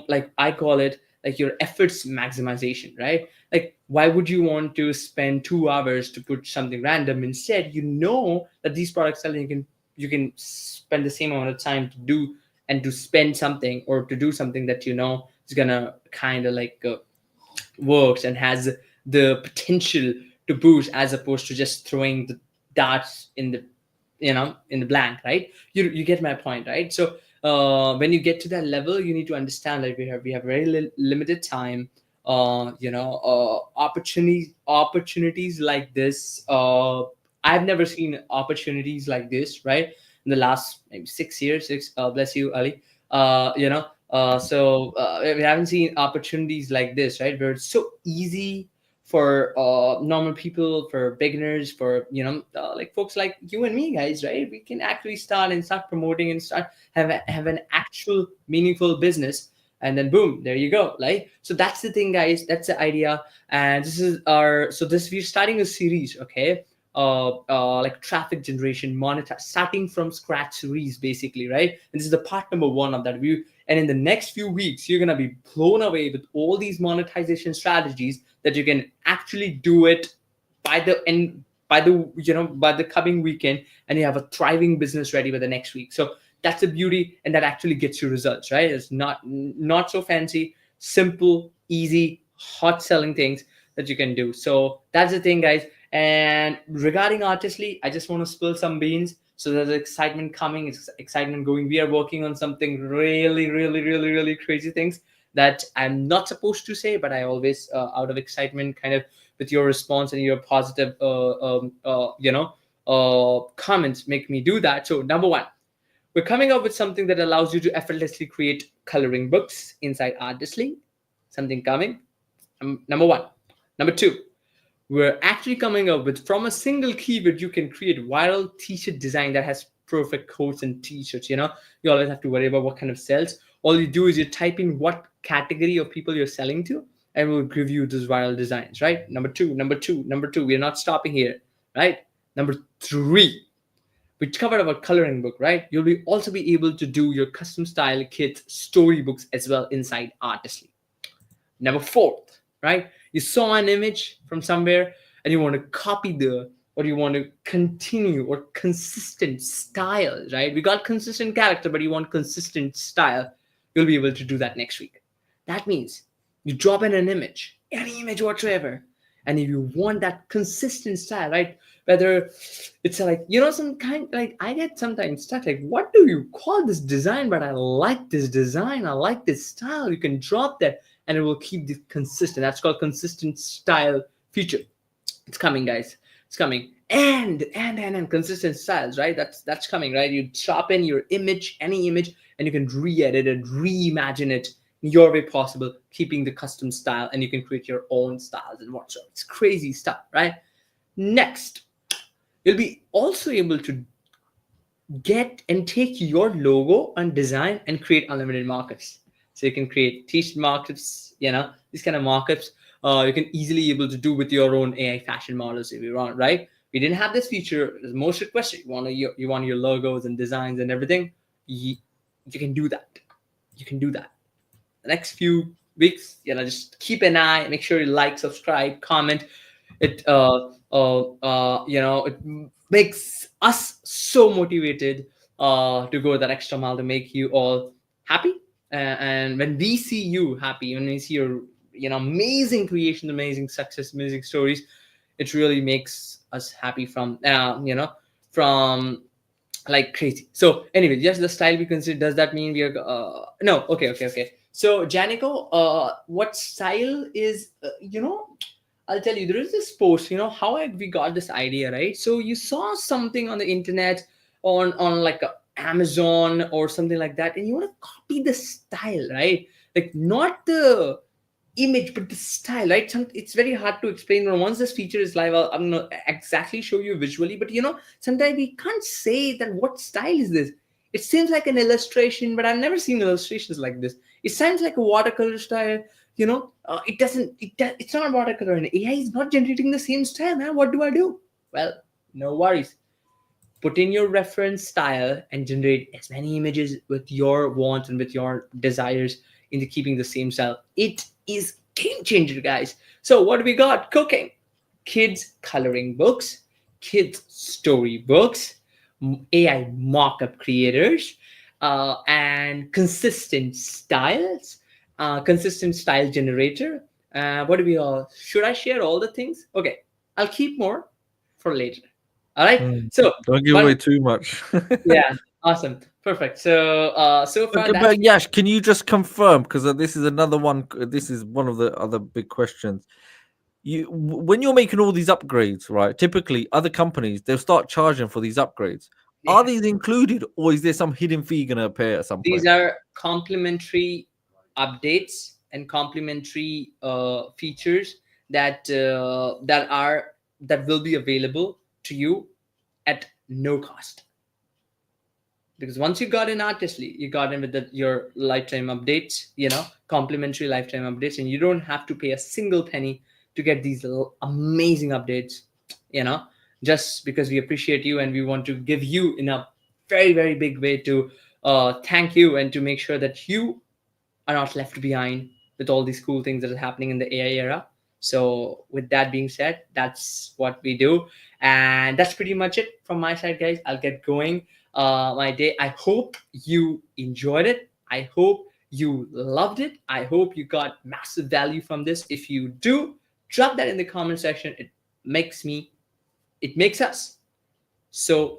like I call it, like your efforts maximization, right? Like, why would you want to spend 2 hours to put something random? Instead, that these products selling, you can spend the same amount of time to do and to spend something, or to do something that is gonna kind of like works and has the potential to boost, as opposed to just throwing the darts in the blank, right? You get my point, right? So when you get to that level, you need to understand that we have very limited time. Opportunities like this, I've never seen opportunities like this, right? In the last maybe 6 years, bless you, Ali. We haven't seen opportunities like this, right? Where it's so easy for normal people, for beginners, for like folks like you and me, guys, right? We can actually start promoting and start have an actual meaningful business, and then boom, there you go. Like, so that's the thing, guys. That's the idea. And this is our so this we're starting a series, okay? Like traffic generation, monetize, starting from scratch series, basically, right? And this is the part number one of that view. And in the next few weeks, you're gonna be blown away with all these monetization strategies that you can actually do it by the end, by the coming weekend, and you have a thriving business ready by the next week. So that's the beauty, and that actually gets you results, right? It's not so fancy, simple, easy, hot selling things that you can do. So that's the thing, guys. And regarding Artistly, I just want to spill some beans. So there's excitement coming, it's excitement going. We are working on something really, really, really, really crazy things that I'm not supposed to say, but I always, out of excitement, kind of with your response and your positive, comments, make me do that. So number one, we're coming up with something that allows you to effortlessly create coloring books inside Artistly. Something coming. Number one. Number two, we're actually coming up with, from a single keyword, you can create viral t-shirt design that has perfect coats and t-shirts. You always have to worry about what kind of sells. All you do is you type in what category of people you're selling to, and we'll give you those viral designs, right? Number two, number two, number two, we're not stopping here, right? Number three, we covered about coloring book, right? You'll be also be able to do your custom style kit storybooks as well inside Artistly. Number fourth, right? You saw an image from somewhere and you want to copy or you want to continue, or consistent style, right? We got consistent character, but you want consistent style. You'll be able to do that next week. That means you drop in an image, any image whatsoever, and if you want that consistent style, right? Whether it's like, some kind, like I get sometimes stuck, like, what do you call this design? But I like this design, I like this style. You can drop that and it will keep the consistent. That's called consistent style feature. It's coming, guys. It's coming. And consistent styles, right? That's coming, right? You chop in your image, any image, and you can re-edit it, reimagine it in your way possible, keeping the custom style, and you can create your own styles and whatsoever. It's crazy stuff, right? Next, you'll be also able to get and take your logo and design and create unlimited markups. So you can create t-shirt markups, these kind of markups. You can easily able to do with your own AI fashion models if you want, right? We didn't have this feature. It's most requested. You want your logos and designs and everything. You can do that. You can do that. The next few weeks, just keep an eye. Make sure you like, subscribe, comment. It makes us so motivated to go that extra mile to make you all happy. And when we see you happy, when we see your amazing creation, amazing success, amazing stories, it really makes us happy from like crazy. So anyway, just the style we consider. Does that mean we are no? Okay. So Janico, what style is I'll tell you, there is this post, how we got this idea, right? So you saw something on the internet, on like Amazon or something like that, and you want to copy the style, right? Like not the image but the style, right? It's very hard to explain. Once this feature is live, I'm not exactly show you visually, but sometimes we can't say that what style is this. It seems like an illustration, but I've never seen illustrations like this. It sounds like a watercolor style. It doesn't it's not watercolor, and AI is not generating the same style, man. What do I do? Well, no worries. Put in your reference style and generate as many images with your wants and with your desires into keeping the same style. It is game changer, guys. So what do we got cooking? Kids coloring books, kids story books, AI mockup creators, and consistent style generator. What do we all? Should I share all the things? Okay, I'll keep more for later. All right. Mm. So, Don't give but away too much. yeah, awesome, perfect. So far Okay, that's but Yash, can you just confirm? Because this is another one. This is one of the other big questions. When you're making all these upgrades, right? Typically, other companies they'll start charging for these upgrades. Are yeah. these included, or is there some hidden fee going to appear at some These point? are complementary updates and complementary features that will be available to you at no cost. Because once you got in artistly, you got in with your lifetime updates, complimentary lifetime updates, and you don't have to pay a single penny to get these amazing updates, you know just because we appreciate you and we want to give you in a very very big way to thank you and to make sure that you are not left behind with all these cool things that are happening in the AI era. So, with that being said, that's what we do. And that's pretty much it from my side, guys. I'll get going my day. I hope you enjoyed it. I hope you loved it. I hope you got massive value from this. If you do, drop that in the comment section. Makes me, it makes us so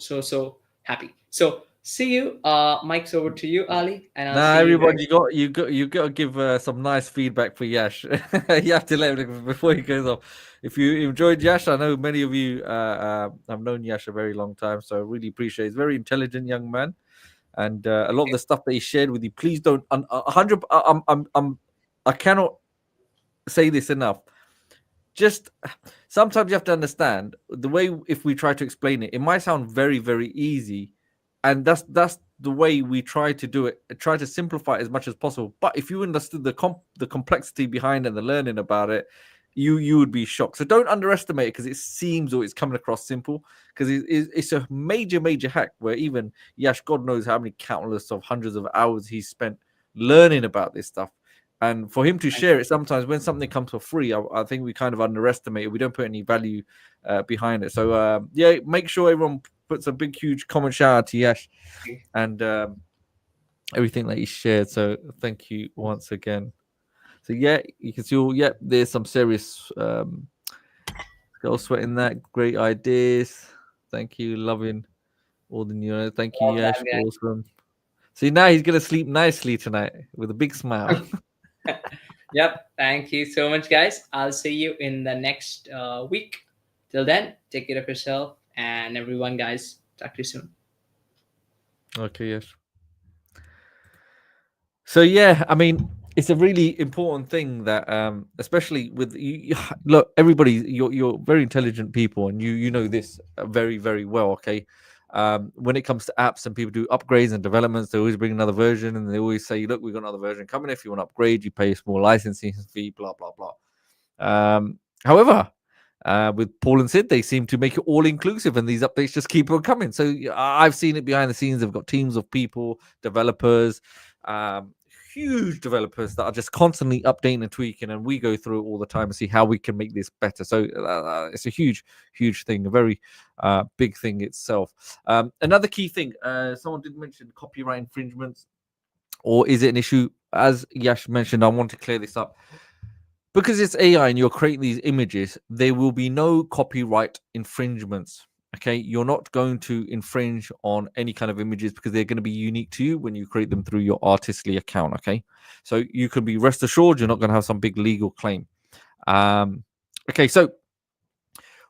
happy. So, see you. Mike's over to you, Ali, and I'll Nah, see you very everybody, you got to give some nice feedback for Yash. You have to let him before he goes off. If you enjoyed Yash, I know many of you have known Yash a very long time, so I really appreciate. He's a very intelligent young man, and a lot of the stuff that he shared with you. Please don't 100. I cannot say this enough. Just sometimes you have to understand the way if we try to explain it, it might sound very very easy, and that's the way we try to do it. Try to simplify it as much as possible. But if you understood the complexity behind it, the learning about it, you would be shocked. So don't underestimate it because it seems or it's coming across simple because it's a major hack where even Yash, God knows how many countless of hundreds of hours he's spent learning about this stuff. And for him to much. share it, sometimes when something comes for free, I think we kind of underestimate it. We don't put any value behind it. So yeah, make sure everyone puts a big, huge comment shout out to Yash and everything that he shared. So thank you once again. So yeah, you can see all. Yeah, there's some serious girl sweating that. Great ideas. Thank you, loving all the new. Thank you, Love Yash. that Awesome. See now he's gonna sleep nicely tonight with a big smile. guy. Yep. Thank you so much, guys. I'll see you in the next week. Till then, take care of yourself and everyone, guys. Talk to you soon. Okay, yes. So yeah, I mean, it's a really important thing that, especially with look, everybody, you're very intelligent people, and you know this very very well. Okay, When it comes to apps and people do upgrades and developments, they always bring another version and they always say, look, we've got another version coming. If you want to upgrade, you pay a small licensing fee, blah, blah, blah. However, with Paul and Sid, they seem to make it all inclusive, and these updates just keep on coming. So I've seen it behind the scenes. They've got teams of people, developers, um, huge developers that are just constantly updating and tweaking, and we go through it all the time and see how we can make this better. So it's a huge, huge thing, a very big thing itself. Another key thing, someone did mention copyright infringements, or is it an issue? As Yash mentioned, I want to clear this up because it's AI and you're creating these images, there will be no copyright infringements. Okay, you're not going to infringe on any kind of images because they're going to be unique to you when you create them through your Artistly account. Okay, so you can be rest assured you're not going to have some big legal claim. Okay, so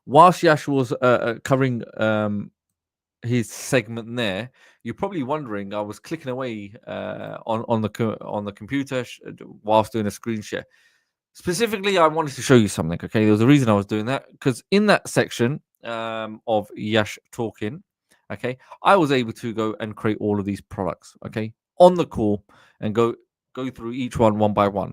whilst Yash was covering his segment there, you're probably wondering. I was clicking away on the computer whilst doing a screen share. Specifically, I wanted to show you something. Okay, there was a reason I was doing that because in that section of Yash talking, okay, I was able to go and create all of these products. Okay, on the call and go through each one by one.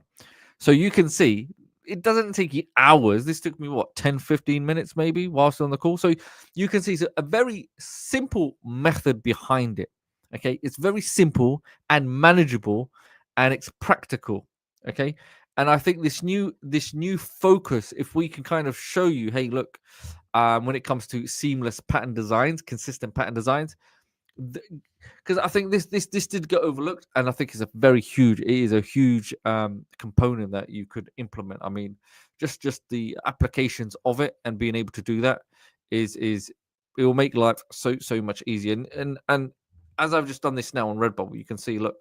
So you can see it doesn't take you hours. This took me what 10, 15 minutes maybe whilst on the call. So you can see it's a very simple method behind it. Okay, it's very simple and manageable, and it's practical. Okay, and I think this new focus, if we can kind of show you, hey, look, when it comes to seamless pattern designs, consistent pattern designs, because I think this did get overlooked, and I think it's a very huge. It is a huge component that you could implement. I mean, just the applications of it and being able to do that is it will make life so much easier. And as I've just done this now on Redbubble, you can see, look,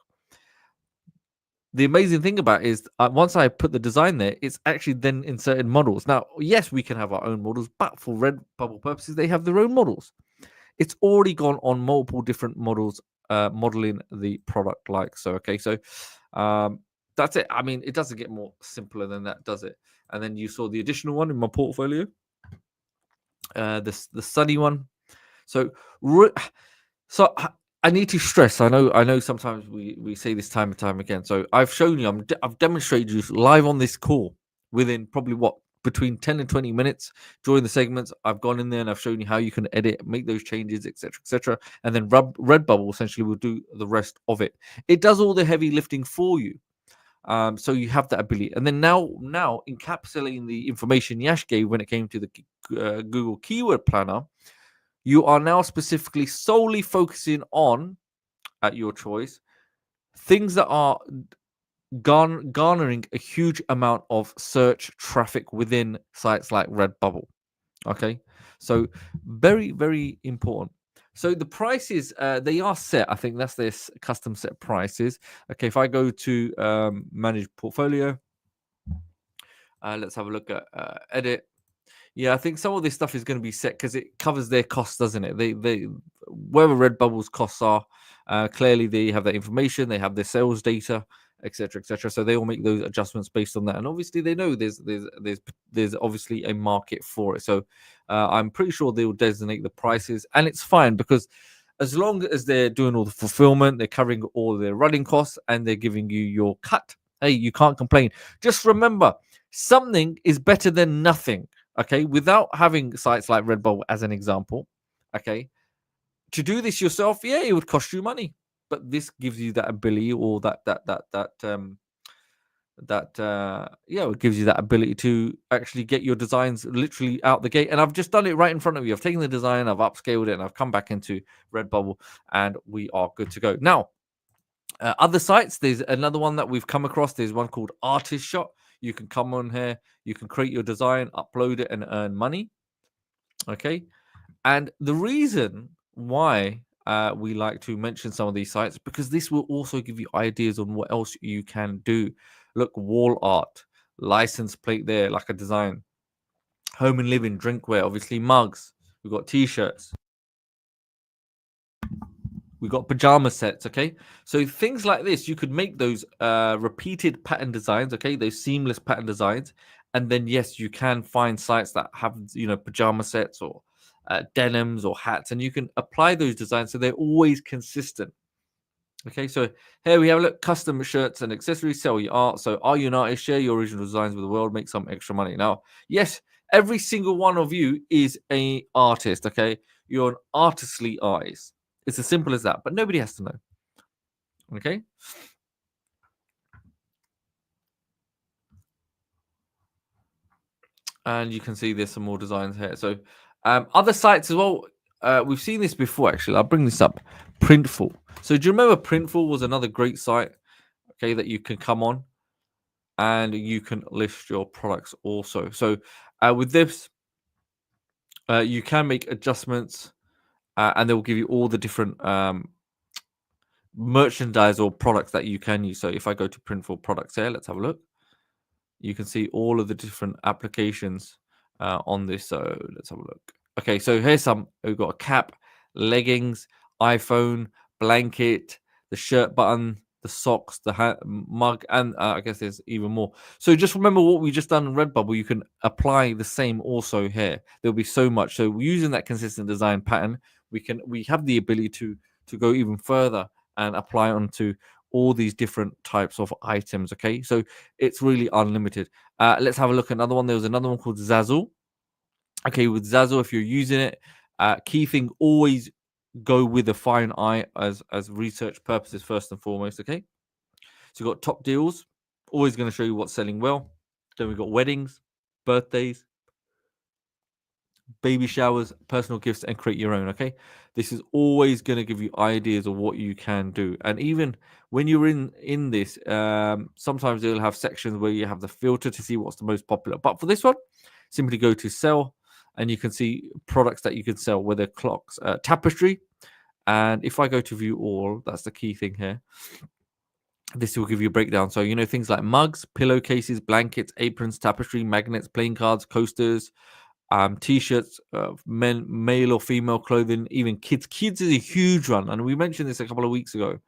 the amazing thing about it is once I put the design there, it's actually then inserted models. Now, yes, we can have our own models, but for Redbubble purposes, they have their own models. It's already gone on multiple different models, modeling the product like so. Okay, so that's it. I mean, it doesn't get more simpler than that, does it? And then you saw the additional one in my portfolio, the sunny one. So, so I need to stress. I know. Sometimes we say this time and time again. So I've shown you. I've demonstrated you live on this call within probably what between 10 and 20 minutes during the segments. I've gone in there and I've shown you how you can edit, make those changes, etc., etc. And then Redbubble essentially will do the rest of it. It does all the heavy lifting for you. So you have that ability, and then now encapsulating the information Yash gave when it came to the Google Keyword Planner, you are now specifically solely focusing on, at your choice, things that are garnering a huge amount of search traffic within sites like Redbubble. Okay, so very, very important. So the prices, they are set. I think that's their custom set prices. Okay, if I go to manage portfolio, let's have a look at edit. Yeah, I think some of this stuff is going to be set because it covers their costs, doesn't it? They wherever Redbubble's costs are, clearly they have that information. They have their sales data, etc., etc. So they will make those adjustments based on that. And obviously, they know there's obviously a market for it. So I'm pretty sure they will designate the prices, and it's fine because as long as they're doing all the fulfillment, they're covering all their running costs, and they're giving you your cut. Hey, you can't complain. Just remember, something is better than nothing. Okay, without having sites like Redbubble as an example, okay, to do this yourself, yeah, it would cost you money, but this gives you that ability, or yeah, it gives you that ability to actually get your designs literally out the gate. And I've just done it right in front of you. I've taken the design, I've upscaled it, and I've come back into Redbubble, and we are good to go. Now, other sites, there's another one that we've come across. There's one called Artist Shop. You can come on here, you can create your design, upload it, and earn money. Okay. And the reason why we like to mention some of these sites, because this will also give you ideas on what else you can do. Look, wall art, license plate there, like a design, home and living, drinkware, obviously mugs. We've got t-shirts. We got pajama sets, okay? So things like this, you could make those repeated pattern designs, okay? Those seamless pattern designs. And then, yes, you can find sites that have, pajama sets or denims or hats, and you can apply those designs so they're always consistent. Okay, so here we have a look, custom shirts and accessories, sell your art. So are you an artist? Share your original designs with the world, make some extra money. Now, yes, every single one of you is a artist, okay? You're an artistly artist. It's as simple as that, but nobody has to know. Okay? And you can see there's some more designs here. So other sites as well, we've seen this before actually. I'll bring this up. Printful. So do you remember Printful was another great site, okay, that you can come on and you can list your products also. So with this, you can make adjustments and they will give you all the different merchandise or products that you can use. So if I go to Printful products here, let's have a look. You can see all of the different applications on this. So let's have a look. Okay, so here's some. We've got a cap, leggings, iPhone, blanket, the shirt button, the socks, the mug, and I guess there's even more. So just remember what we just done in Redbubble. You can apply the same also here. There'll be so much. So using that consistent design pattern, we have the ability to go even further and apply onto all these different types of items. Okay, so it's really unlimited. Let's have a look at another one. There was another one called Zazzle. Okay, with Zazzle, if you're using it, key thing, always go with a fine eye as research purposes first and foremost. Okay, so you've got top deals, always going to show you what's selling well. Then we've got weddings, birthdays, baby showers, personal gifts, and create your own. Okay, this is always going to give you ideas of what you can do. And even when you're in this, sometimes they'll have sections where you have the filter to see what's the most popular. But for this one, simply go to sell, and you can see products that you can sell, whether clocks, tapestry. And if I go to view all, that's the key thing here. This will give you a breakdown. So, things like mugs, pillowcases, blankets, aprons, tapestry, magnets, playing cards, coasters, t-shirts, male or female clothing, even kids is a huge one, and we mentioned this a couple of weeks ago.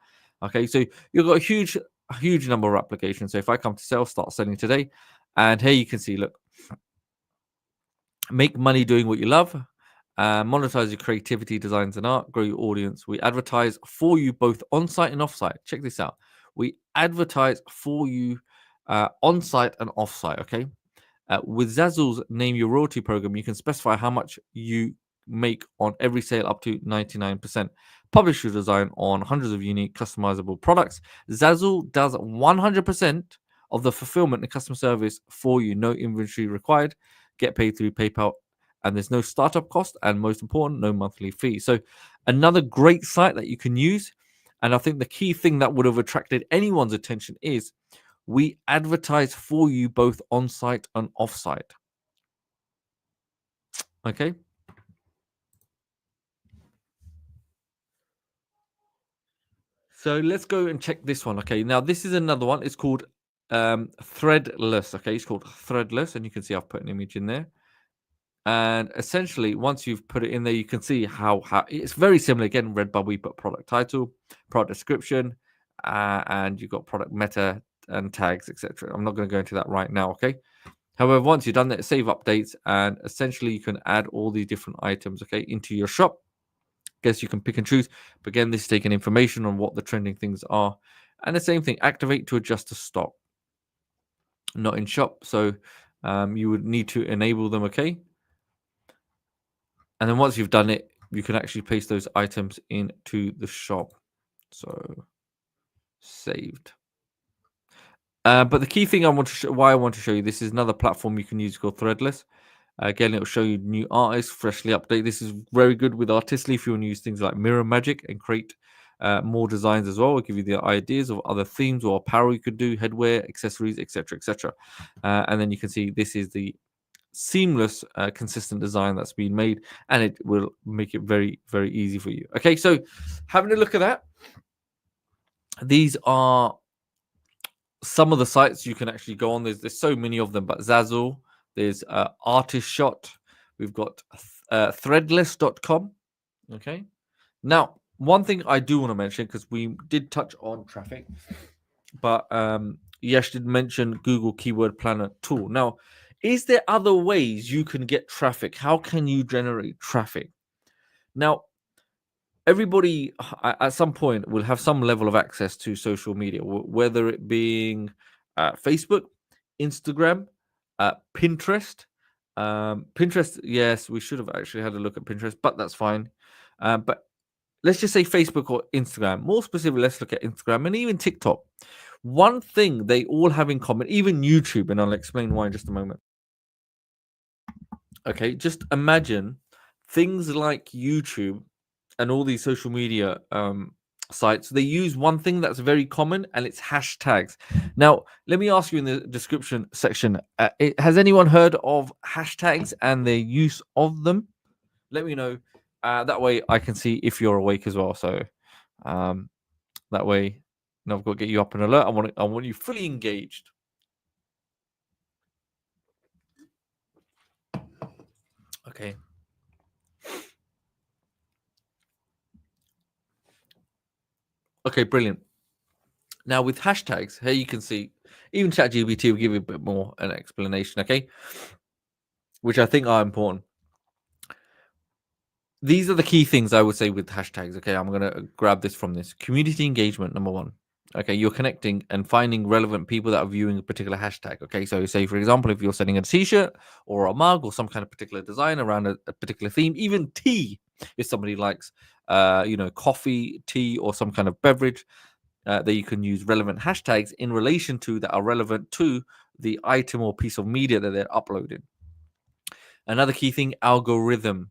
Okay, so you've got a huge number of applications. So if I come to sell, start selling today, and here you can see, look, make money doing what you love, monetize your creativity, designs and art, grow your audience. We advertise for you both on site and off site. Check this out. We advertise for you on site and off site. Okay, with Zazzle's Name Your Royalty program, you can specify how much you make on every sale up to 99%. Publish your design on hundreds of unique customizable products. Zazzle does 100% of the fulfillment and customer service for you. No inventory required. Get paid through PayPal, and there's no startup cost. And most important, no monthly fee. So, another great site that you can use. And I think the key thing that would have attracted anyone's attention is we advertise for you both on site and off site. Okay. So let's go and check this one. Okay. Now, this is another one. It's called Threadless. Okay. It's called Threadless. And you can see I've put an image in there. And essentially, once you've put it in there, you can see how it's very similar. Again, Redbubble, we put product title, product description, and you've got product meta and tags, etc. I'm not going to go into that right now. Okay. However, once you've done that, save updates, and essentially you can add all these different items, okay, into your shop. Guess you can pick and choose. But again, this is taking information on what the trending things are. And the same thing, activate to adjust to stock. Not in shop, so you would need to enable them, okay? And then once you've done it, you can actually paste those items into the shop. So saved. But the key thing why I want to show you, this is another platform you can use called Threadless. Again, it'll show you new artists, freshly updated. This is very good with Artistly if you want to use things like Mirror Magic and create more designs as well. It'll give you the ideas of other themes or apparel you could do, headwear, accessories, etc., etc. And then you can see this is the seamless, consistent design that's been made, and it will make it very, very easy for you. Okay, so having a look at that, these are some of the sites you can actually go on. There's so many of them, but Zazzle, there's Artist Shot, we've got threadless.com. Okay, now one thing I do want to mention, because we did touch on traffic, but Yash did mention Google Keyword Planner tool. Now, Is there other ways you can get traffic? How can you generate traffic? Now, everybody at some point will have some level of access to social media, whether it being Facebook, Instagram, Pinterest. Pinterest, yes, we should have actually had a look at Pinterest, but that's fine. But let's just say Facebook or Instagram. More specifically, let's look at Instagram and even TikTok. One thing they all have in common, even YouTube, and I'll explain why in just a moment. Okay, just imagine things like YouTube and all these social media sites. They use one thing that's very common, and it's hashtags. Now, let me ask you in the description section: has anyone heard of hashtags and their use of them? Let me know. That way, I can see if you're awake as well. So um, that way, I've got to get you up an alert. I want you fully engaged. Okay. Okay, brilliant. Now with hashtags, here you can see even ChatGPT will give you a bit more an explanation, okay? Which I think are important. These are the key things I would say with hashtags. Okay, I'm gonna grab this from this. Community engagement, number one. Okay, you're connecting and finding relevant people that are viewing a particular hashtag. Okay, so say for example, if you're selling a t-shirt or a mug or some kind of particular design around a particular theme, even tea, if somebody likes coffee, tea, or some kind of beverage, that you can use relevant hashtags in relation to that are relevant to the item or piece of media that they're uploading. Another key thing, algorithm.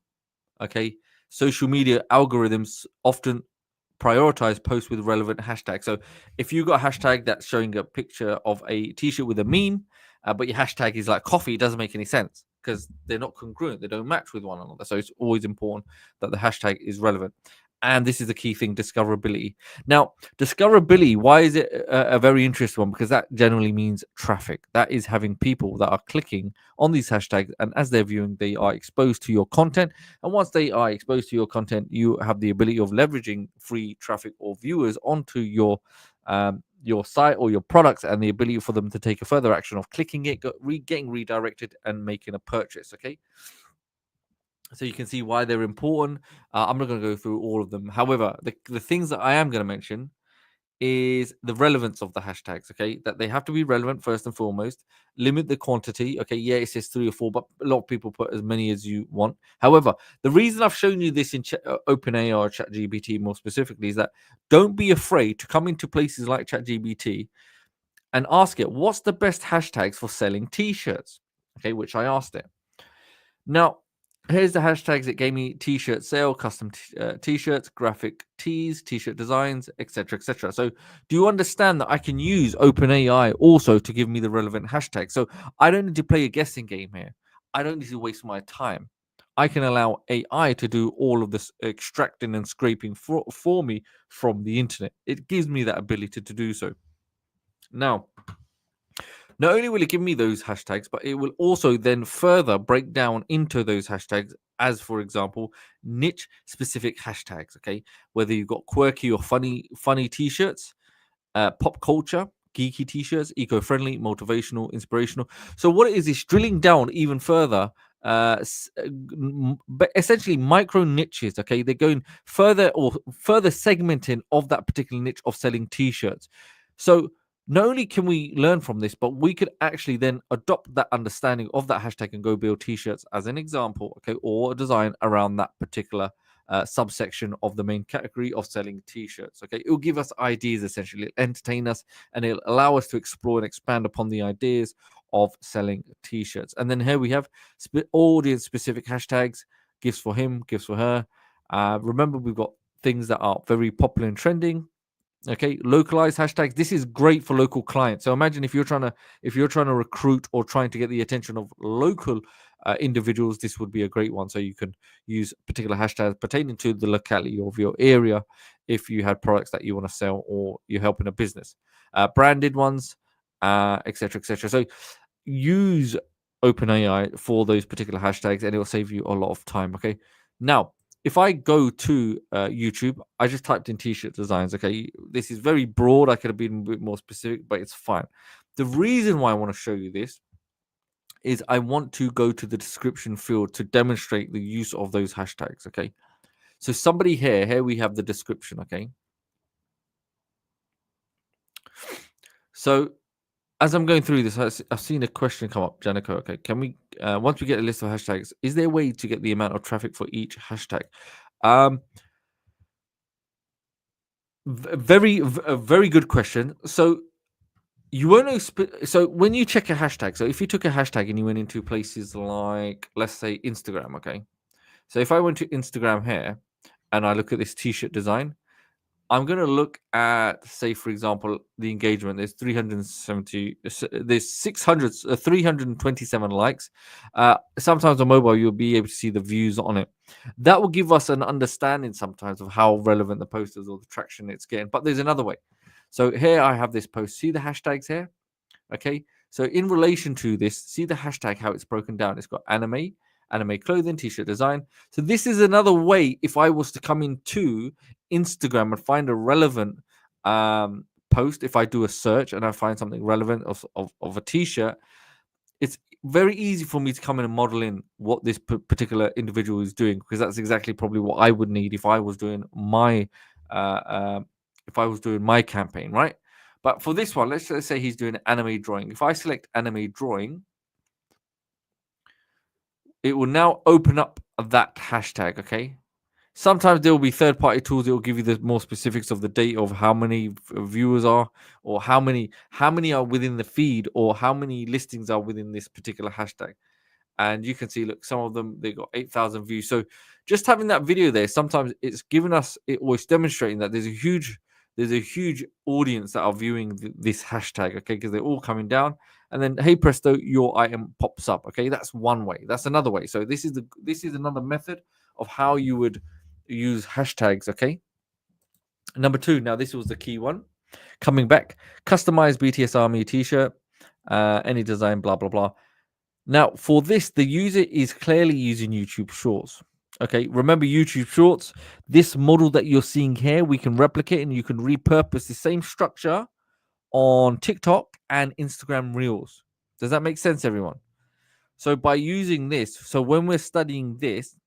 Okay, social media algorithms often prioritize posts with relevant hashtags. So if you got a hashtag that's showing a picture of a t-shirt with a meme, but your hashtag is like coffee, it doesn't make any sense because they're not congruent, they don't match with one another. So it's always important that the hashtag is relevant. And this is the key thing, discoverability. Now, discoverability, why is it a very interesting one? Because that generally means traffic. That is having people that are clicking on these hashtags, and as they're viewing, they are exposed to your content. And once they are exposed to your content, you have the ability of leveraging free traffic or viewers onto your site or your products, and the ability for them to take a further action of clicking it, getting redirected, and making a purchase. Okay, so you can see why they're important. I'm not going to go through all of them. However, the things that I am going to mention is the relevance of the hashtags. Okay, that they have to be relevant first and foremost. Limit the quantity. Okay, yeah, it says 3 or 4, but a lot of people put as many as you want. However, the reason I've shown you this in OpenAI or ChatGPT more specifically is that don't be afraid to come into places like ChatGPT and ask it what's the best hashtags for selling T-shirts. Okay, which I asked it. Now, here's the hashtags it gave me: t-shirt sale, custom t-shirts, graphic tees, t-shirt designs, etc., etc. So do you understand that I can use OpenAI also to give me the relevant hashtags? So I don't need to play a guessing game here. I don't need to waste my time. I can allow AI to do all of this extracting and scraping for me from the internet. It gives me that ability to do so. Now, not only will it give me those hashtags, but it will also then further break down into those hashtags as, for example, niche specific hashtags. Okay, whether you've got quirky or funny t-shirts, pop culture, geeky t-shirts, eco-friendly, motivational, inspirational. So what it is drilling down even further. But essentially micro niches. Okay, they're going further or further segmenting of that particular niche of selling t-shirts. So not only can we learn from this, but we could actually then adopt that understanding of that hashtag and go build t-shirts as an example, okay, or a design around that particular subsection of the main category of selling t-shirts. Okay, it will give us ideas, essentially. It'll entertain us, and it'll allow us to explore and expand upon the ideas of selling t-shirts. And then here we have audience specific hashtags: gifts for him, gifts for her. Remember, we've got things that are very popular and trending. Okay, localized hashtags. This is great for local clients. So imagine if you're trying to recruit or trying to get the attention of local individuals, this would be a great one. So you can use particular hashtags pertaining to the locality of your area if you had products that you want to sell or you're helping a business. Branded ones, etc., etc. So use OpenAI for those particular hashtags, and it will save you a lot of time. Okay, now if I go to YouTube, I just typed in t-shirt designs. Okay, this is very broad. I could have been a bit more specific, but it's fine. The reason why I want to show you this is I want to go to the description field to demonstrate the use of those hashtags. Okay. So somebody here we have the description. Okay. So as I'm going through this, I've seen a question come up, Janico. Okay. Can we, once we get a list of hashtags, is there a way to get the amount of traffic for each hashtag? Um, a very good question. So you won't know. So when you check a hashtag, so if you took a hashtag and you went into places like, let's say, Instagram, okay. So if I went to Instagram here and I look at this t-shirt design, I'm going to look at, say, for example, the engagement. There's 370, there's 600, 327 likes. Sometimes on mobile, you'll be able to see the views on it. That will give us an understanding sometimes of how relevant the post is or the traction it's getting. But there's another way. So here I have this post. See the hashtags here? Okay. So in relation to this, see the hashtag, how it's broken down. It's got anime clothing, t-shirt design. So this is another way, if I was to come into Instagram and find a relevant post, if I do a search and I find something relevant of a t-shirt, it's very easy for me to come in and model in what this particular individual is doing, because that's exactly probably what I would need if I was doing my uh, uh, campaign, right? But for this one, let's say he's doing anime drawing. If I select anime drawing, it will now open up that hashtag. Okay. Sometimes there will be third-party tools that will give you the more specifics of the date of how many viewers are, or how many are within the feed, or how many listings are within this particular hashtag. And you can see, look, some of them, they got 8,000 views. So just having that video there, sometimes it's giving us, it was demonstrating that there's a huge audience that are viewing this hashtag, okay, because they're all coming down. And then, hey presto, your item pops up. Okay, that's one way. That's another way. So this is another method of how you would use hashtags. Okay. Number two. Now this was the key one. Coming back, customize BTS Army T-shirt, any design, blah blah blah. Now, for this, the user is clearly using YouTube Shorts. Okay, remember YouTube Shorts, this model that you're seeing here, we can replicate and you can repurpose the same structure on TikTok and Instagram Reels. Does that make sense, everyone? So by using this, so when we're studying this,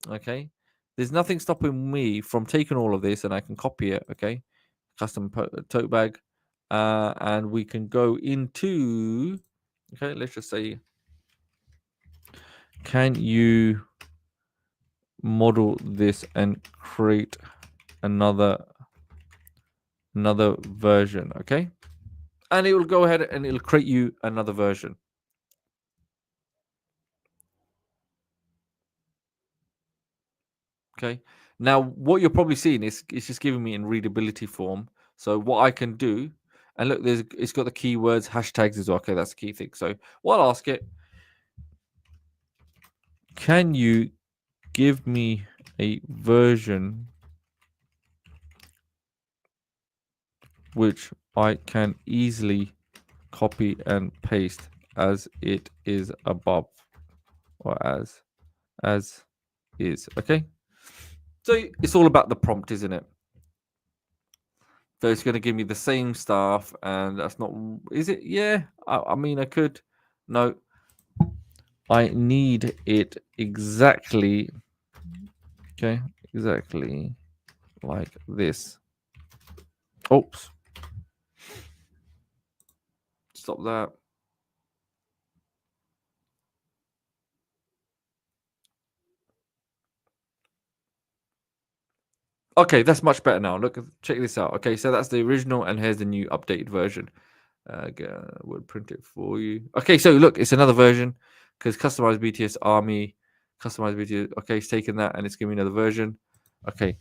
okay, there's nothing stopping me from taking all of this, and I can copy it, okay, custom tote bag, and we can go into, okay, let's just say, can you model this and create another version? Okay, and it will go ahead and it'll create you another version. Okay, now what you're probably seeing is it's just giving me in readability form. So what I can do, and look, it's got the keywords, hashtags as well. Okay, that's the key thing. So what I'll ask it, can you give me a version which I can easily copy and paste as it is above, or as is. Okay, so it's all about the prompt, isn't it? So it's going to give me the same stuff, and that's not, is it? Yeah, I mean, I could, no, I need it exactly, okay, exactly like this. Oops, stop that. Okay, that's much better now. Look, check this out. Okay, so that's the original, and here's the new updated version. We'll print it for you. Okay, so look, it's another version, because customize BTS Army, customize BTS. Okay, it's taken that and it's giving me another version. Okay,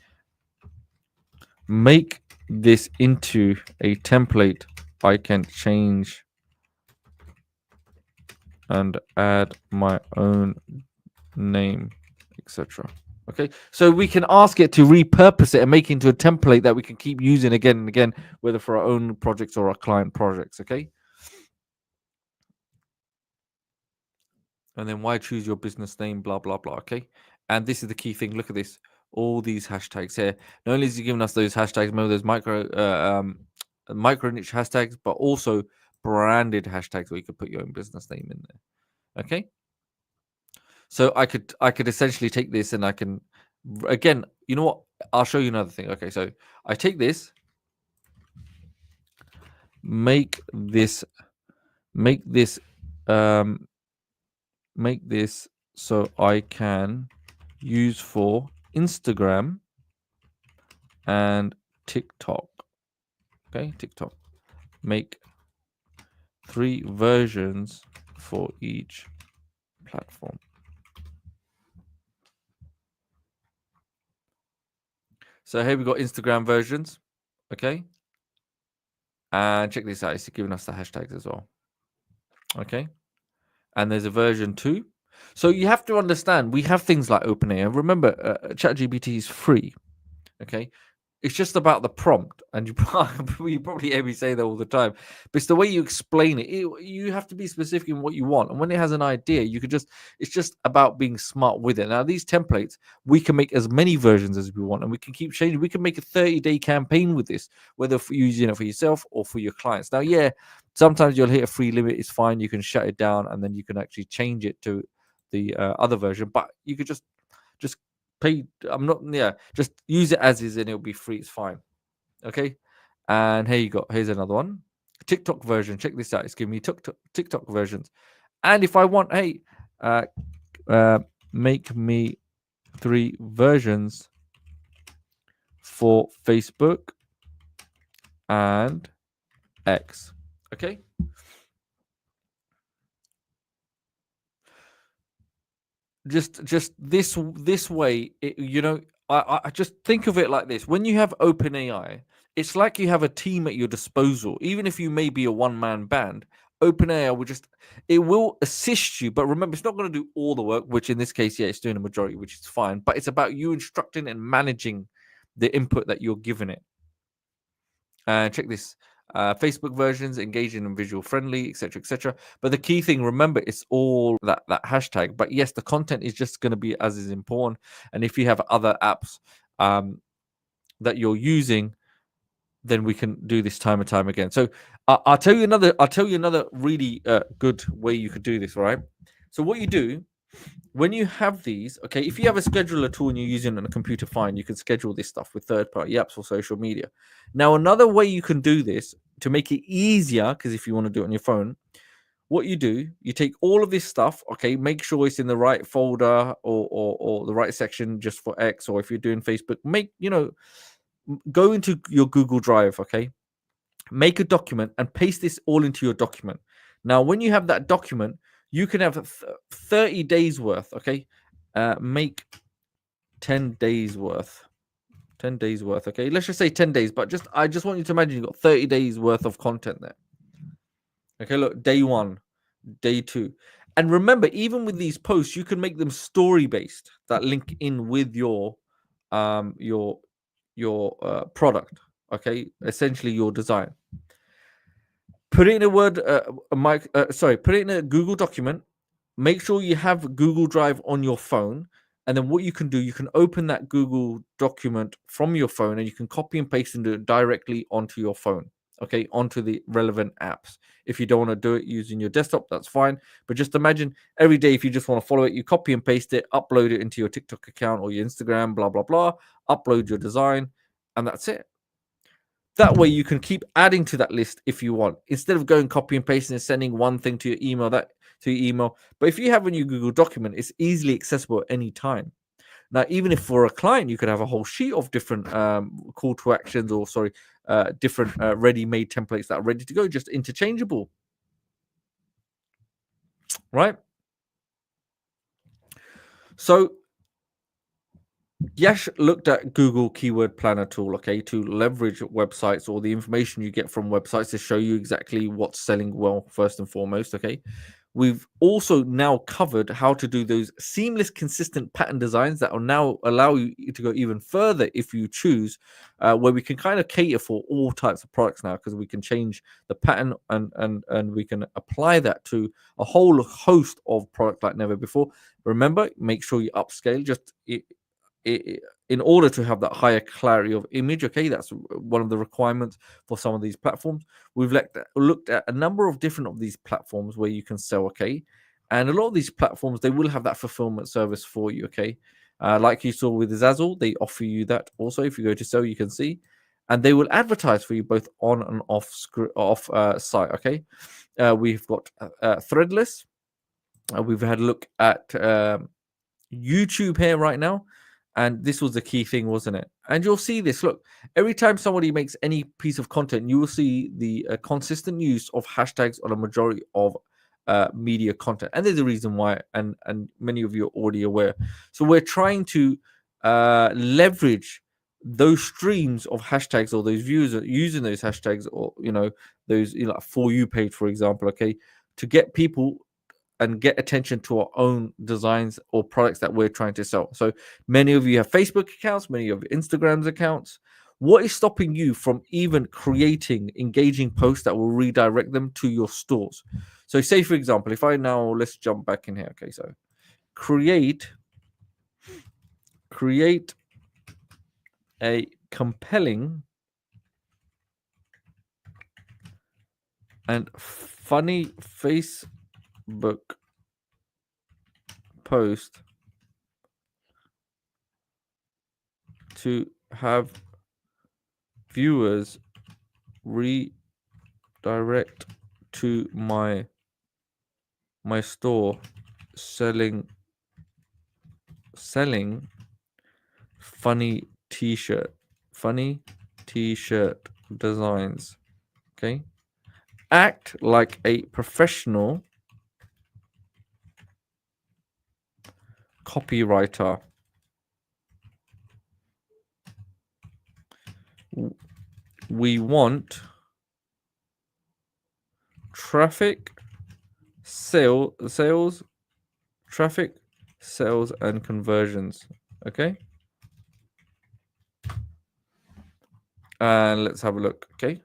make this into a template I can change and add my own name, etc. Okay, so we can ask it to repurpose it and make it into a template that we can keep using again and again, whether for our own projects or our client projects. Okay, and then why choose your business name, blah blah blah. Okay, and this is the key thing. Look at this, all these hashtags here. Not only is he giving us those hashtags, remember those micro niche hashtags, but also branded hashtags where you could put your own business name in there. Okay, so I could essentially take this and I can, again, you know what? I'll show you another thing. Okay, so I take this, make this, make this, um, make this so I can use for Instagram and TikTok. Okay, TikTok. Make 3 versions for each platform. So here we got Instagram versions. Okay, and check this out. It's giving us the hashtags as well. Okay, and there's a version 2. So you have to understand, we have things like OpenAI. Remember, ChatGPT is free. Okay, it's just about the prompt, and you probably hear me say that all the time. But it's the way you explain it. You have to be specific in what you want, and when it has an idea, you could just. It's just about being smart with it. Now, these templates, we can make as many versions as we want, and we can keep changing. We can make a 30-day campaign with this, whether for using it for yourself or for your clients. Now, yeah, sometimes you'll hit a free limit. It's fine. You can shut it down, and then you can actually change it to the other version. But you could just pay. I'm not. Yeah, just use it as is, and it'll be free. It's fine. Okay. And here you go. Here's another one. TikTok version. Check this out. It's giving me TikTok versions. And if I want, hey, uh, uh, make me 3 versions for Facebook and X. Okay. Just this way, I just think of it like this: when you have OpenAI, it's like you have a team at your disposal. Even if you may be a one-man band, OpenAI will just, it will assist you, but remember, it's not going to do all the work, which in this case, yeah, it's doing the majority, which is fine, but it's about you instructing and managing the input that you're giving it. Check this. Facebook versions, engaging and visual friendly, etc., etc. But the key thing, remember, it's all that hashtag. But yes, the content is just going to be as is important. And if you have other apps that you're using, then we can do this time and time again. So I'll tell you another. I'll tell you another really good way you could do this. Right. So what you do when you have these, okay, if you have a scheduler tool and you're using it on a computer, fine, you can schedule this stuff with third-party apps or social media. Now, another way you can do this to make it easier, because if you want to do it on your phone, what you do, you take all of this stuff, okay, make sure it's in the right folder or the right section just for X, or if you're doing Facebook, go into your Google Drive, okay, make a document and paste this all into your document. Now, when you have that document, you can have 30 days worth, okay? Make 10 days worth. 10 days worth, okay? Let's just say 10 days, but I just want you to imagine you've got 30 days worth of content there. Okay, look, day 1, day 2. And remember, even with these posts, you can make them story based that link in with your product, okay? Essentially your design. Put it in a Word, put it in a Google document. Make sure you have Google Drive on your phone. And then what you can do, you can open that Google document from your phone and you can copy and paste and do it directly onto your phone, okay, onto the relevant apps. If you don't want to do it using your desktop, that's fine. But just imagine every day, if you just want to follow it, you copy and paste it, upload it into your TikTok account or your Instagram, blah, blah, blah, upload your design, and that's it. That way you can keep adding to that list if you want, instead of going copy and pasting and sending one thing to your email But if you have a new Google document, it's easily accessible at any time. Now, even if for a client, you could have a whole sheet of different call to actions or different ready-made templates that are ready to go, just interchangeable, right? So Yash looked at Google Keyword Planner tool, okay, to leverage websites or the information you get from websites to show you exactly what's selling well, first and foremost, okay. We've also now covered how to do those seamless, consistent pattern designs that will now allow you to go even further if you choose, where we can kind of cater for all types of products now, because we can change the pattern and we can apply that to a whole host of product like never before. Remember, make sure you upscale. In order to have that higher clarity of image, okay, that's one of the requirements for some of these platforms. We've looked at a number of different of these platforms where you can sell, okay, And a lot of these platforms, they will have that fulfillment service for you. Okay, like you saw with Zazzle, they offer you that also. If you go to sell, you can see, and they will advertise for you both on and off site. Okay, we've got Threadless. We've had a look at YouTube here right now. And this was the key thing, wasn't it? And you'll see this. Look, every time somebody makes any piece of content, you will see the consistent use of hashtags on a majority of media content. And there's a reason why, and many of you are already aware. So we're trying to leverage those streams of hashtags, or those viewers using those hashtags, or those like For You page, for example, okay, to get people and get attention to our own designs or products that we're trying to sell. So many of you have Facebook accounts, many of you Instagram's accounts. What is stopping you from even creating engaging posts that will redirect them to your stores? So say, for example, if I now, let's jump back in here. Okay, so create a compelling and funny Facebook post to have viewers redirect to my store selling funny t-shirt designs. Okay, act like a professional copywriter. We want traffic, sales, traffic, sales, and conversions. Okay, and let's have a look. Okay,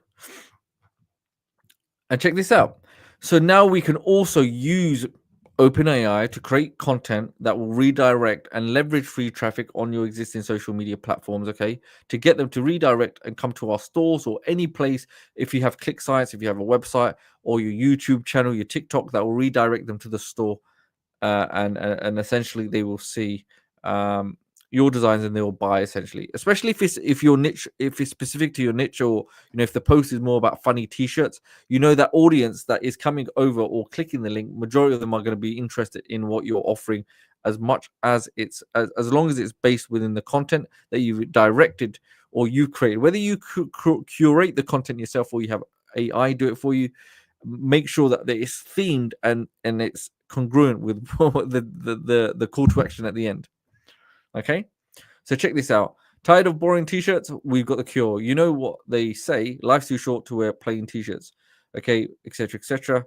and check this out. So now we can also use OpenAI to create content that will redirect and leverage free traffic on your existing social media platforms, okay, to get them to redirect and come to our stores or any place. If you have click sites, if you have a website or your YouTube channel, your TikTok, that will redirect them to the store, and essentially they will see your designs and they will buy, essentially, especially if your niche, if it's specific to your niche, or if the post is more about funny t-shirts, that audience that is coming over or clicking the link, majority of them are going to be interested in what you're offering, as much as it's as long as it's based within the content that you've directed or you created, whether you curate the content yourself or you have AI do it for you. Make sure that it's themed and it's congruent with the call to action at the end. Okay, so check this out. Tired of boring t-shirts? We've got the cure. You know what they say: life's too short to wear plain t-shirts. Okay, etc., etc.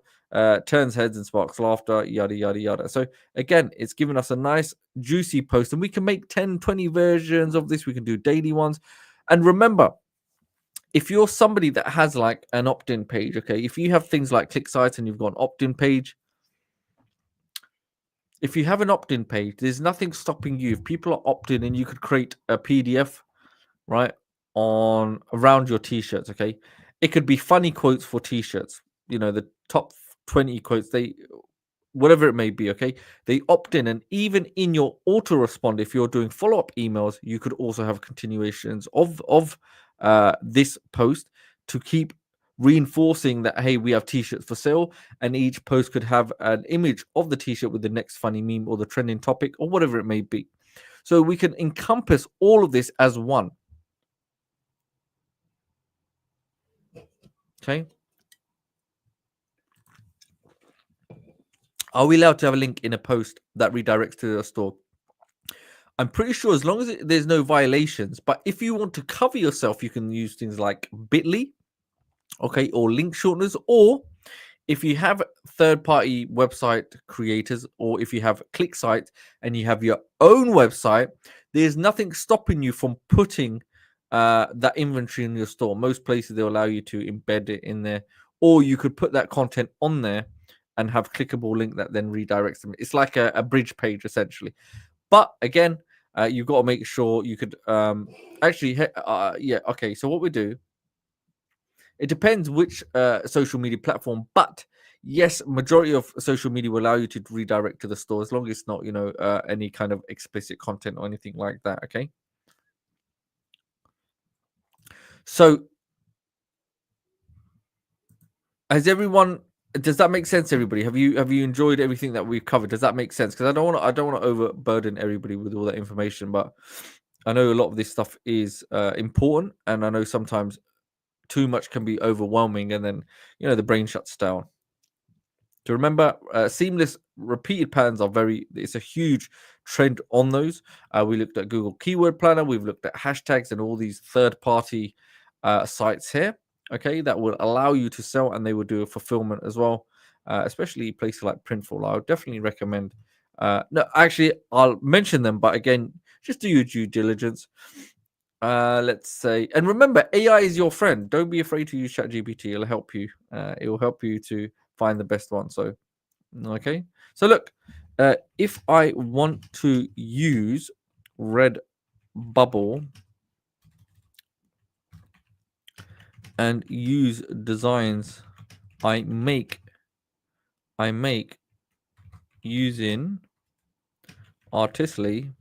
Turns heads and sparks laughter. Yada yada yada. So again, it's given us a nice juicy post, and we can make 10, 20 versions of this. We can do daily ones, and remember, if you're somebody that has like an opt-in page, okay, if you have things like click sites and you've got an opt-in page, if you have an opt-in page, there's nothing stopping you. If people are opt-in, and you could create a PDF, right, on around your t-shirts, okay, it could be funny quotes for t-shirts, the top 20 quotes, whatever it may be, okay, they opt in, and even in your autorespond, if you're doing follow-up emails, you could also have continuations of this post to keep reinforcing that, hey, we have t-shirts for sale, and each post could have an image of the t-shirt with the next funny meme or the trending topic or whatever it may be. So we can encompass all of this as one. Okay, are we allowed to have a link in a post that redirects to the store? I'm pretty sure, as long as there's no violations. But if you want to cover yourself, you can use things like Bitly, okay, or link shorteners, or if you have third-party website creators, or if you have click sites and you have your own website, there's nothing stopping you from putting that inventory in your store. Most places, they'll allow you to embed it in there, or you could put that content on there and have clickable link that then redirects them. It's like a bridge page, essentially. But again, you've got to make sure you could actually, yeah, okay. So what we do, it depends which social media platform, but Yes, majority of social media will allow you to redirect to the store as long as it's not, any kind of explicit content or anything like that. Okay. So has everyone? Does that make sense, everybody? Have you enjoyed everything that we've covered? Does that make sense? Because I don't want to overburden everybody with all that information, but I know a lot of this stuff is important, and I know sometimes too much can be overwhelming, and then the brain shuts down. To remember, seamless repeated patterns are it's a huge trend on those. We looked at Google Keyword Planner, we've looked at hashtags and all these third party sites here, okay, that will allow you to sell, and they will do a fulfillment as well, especially places like Printful. I would definitely recommend. No, actually, I'll mention them, but again, just do your due diligence. Let's say, and remember, AI is your friend. Don't be afraid to use ChatGPT. It'll help you. It will help you to find the best one. So, okay. So look, if I want to use Redbubble and use designs I make using Artistly,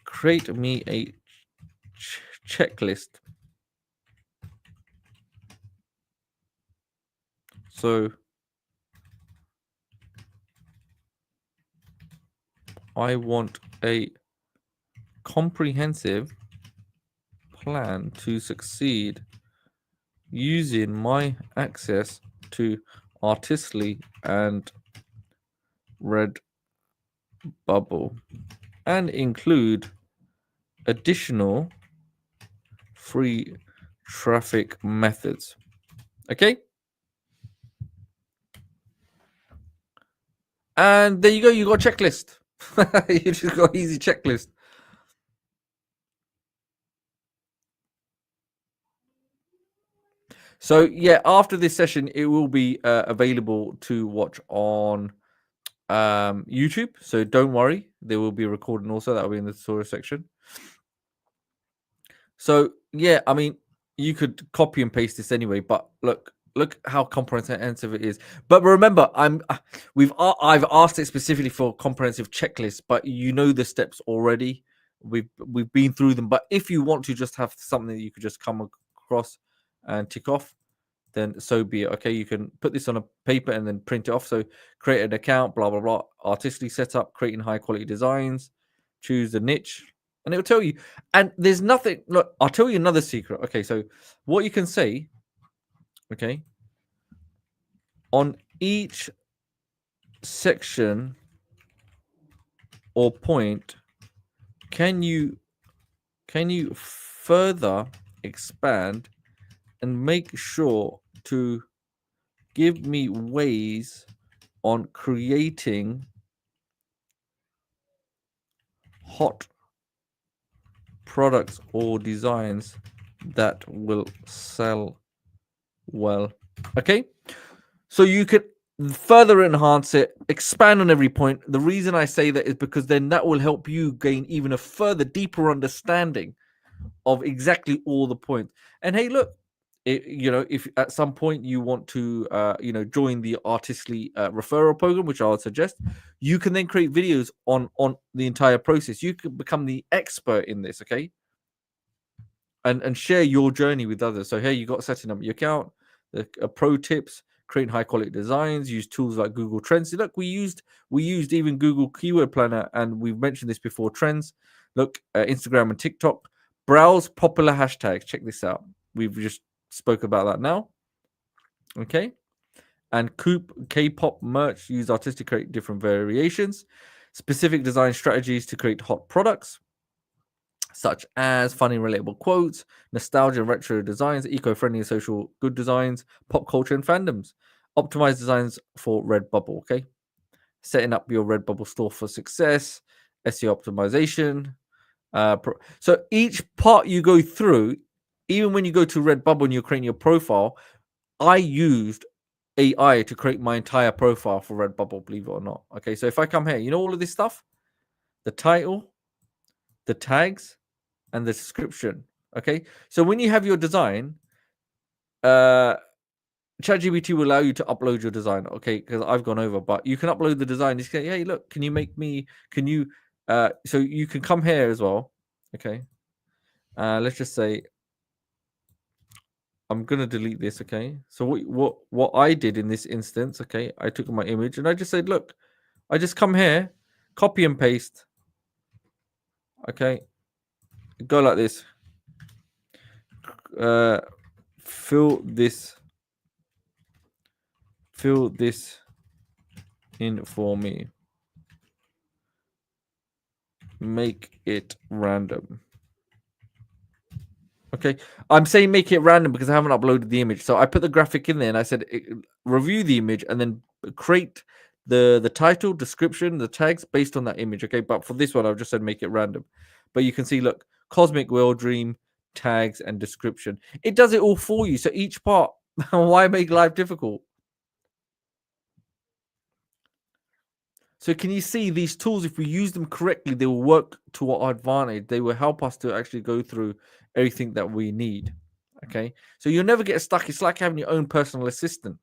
create me a checklist. So I want a comprehensive plan to succeed using my access to Artistly and Redbubble, and include additional free traffic methods. Okay. And there you go. You got a checklist. You just got an easy checklist. So yeah, after this session, it will be available to watch on YouTube. So don't worry, there will be a recording also that will be in the tutorial section. So yeah, I mean, you could copy and paste this anyway, but look how comprehensive it is. But remember, I've asked it specifically for comprehensive checklist, but you know the steps already. We've been through them. But if you want to just have something that you could just come across and tick off, then so be it. Okay, you can put this on a paper and then print it off. So create an account, blah blah blah, artistically set up, creating high quality designs, choose the niche, and it will tell you. And there's nothing. Look, I'll tell you another secret. Okay, so what you can say, okay, on each section or point, can you further expand and make sure to give me ways on creating hot products or designs that will sell well. Okay, so you could further enhance it, expand on every point. The reason I say that is because then that will help you gain even a further deeper understanding of exactly all the points. And hey, look, if at some point you want to join the Artistly referral program, which I would suggest, you can then create videos on the entire process. You could become the expert in this. Okay, and share your journey with others. So here you got setting up your account, the pro tips, creating high quality designs, use tools like Google Trends. Look, we used even Google Keyword Planner, and we've mentioned this before. Trends, look, Instagram and TikTok. Browse popular hashtags. Check this out. We've just spoke about that now. Okay, and Coop K-pop merch. Use artistic create different variations. Specific design strategies to create hot products, such as funny, relatable quotes, nostalgia, retro designs, eco-friendly and social good designs, pop culture and fandoms. Optimized designs for Redbubble. Okay, setting up your Redbubble store for success, SEO optimization. So each part you go through, even when you go to Redbubble and you're creating your profile, I used AI to create my entire profile for Redbubble, believe it or not. Okay, so if I come here, all of this stuff, the title, the tags, and the description. Okay, so when you have your design, uh, ChatGPT will allow you to upload your design, okay? Because I've gone over, but you can upload the design. You say, hey, look, can you make me? Can you? So you can come here as well, okay? Let's just say I'm gonna delete this, okay? So what I did in this instance, okay? I took my image and I just said, look, I just come here, copy and paste, okay? Go like this. Uh, fill this, fill this in for me. Make it random. Okay, I'm saying make it random because I haven't uploaded the image. So I put the graphic in there and I said review the image and then create the title, description, the tags based on that image. Okay, but for this one, I've just said make it random. But you can see, look, cosmic world dream, tags, and description. It does it all for you. So each part. Why make life difficult? So can you see these tools, if we use them correctly, they will work to our advantage. They will help us to actually go through everything that we need. Okay. So you'll never get stuck. It's like having your own personal assistant.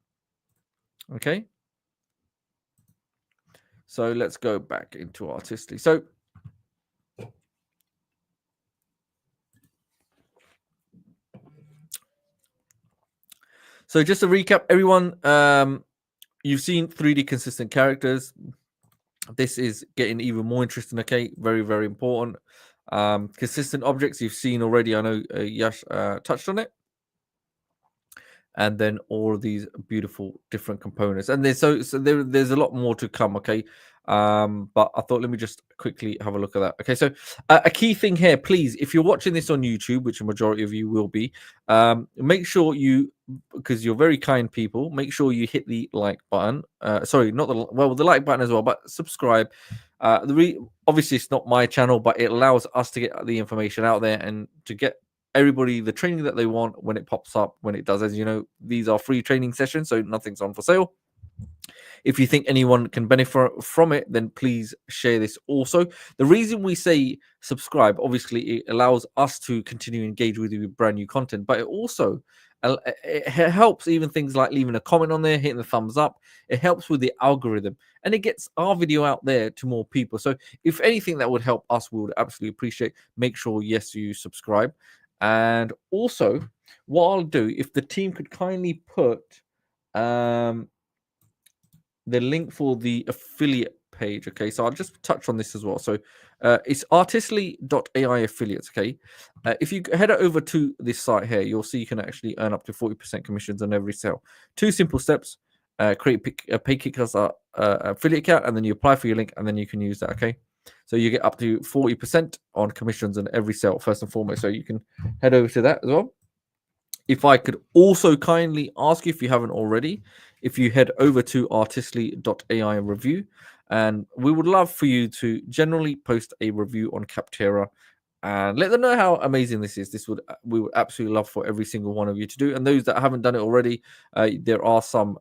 Okay. So let's go back into Artistly. So just to recap, everyone, you've seen 3D consistent characters. This is getting even more interesting. Okay. Very, very important. Consistent objects you've seen already. I know Yash touched on it. And then all of these beautiful different components, and there's a lot more to come. Okay, but I thought let me just quickly have a look at that. Okay, so a key thing here, please, if you're watching this on YouTube, which a majority of you will be, make sure you, because you're very kind people, make sure you hit the like button. Sorry, not the like button as well, but subscribe. Obviously it's not my channel, but it allows us to get the information out there and to get everybody the training that they want when it pops up, when it does. As you know, these are free training sessions, so nothing's on for sale. If you think anyone can benefit from it, then please share this also. The reason we say subscribe, obviously, it allows us to continue engage with you with brand new content, but it also it helps even things like leaving a comment on there, hitting the thumbs up. It helps with the algorithm and it gets our video out there to more people. So if anything that would help us, we would absolutely appreciate. Make sure, yes, you subscribe. And also, what I'll do, if the team could kindly put the link for the affiliate page. Okay, so I'll just touch on this as well. So it's artistly.ai affiliates. Okay, if you head over to this site here, you'll see you can actually earn up to 40% commissions on every sale. Two simple steps: create a Paykickers affiliate account, and then you apply for your link, and then you can use that. Okay, so you get up to 40% on commissions on every sale, first and foremost. So you can head over to that as well. If I could also kindly ask you, if you haven't already, if you head over to artistly.ai review, and we would love for you to generally post a review on Capterra and let them know how amazing this is. We would absolutely love for every single one of you to do. And those that haven't done it already, there are some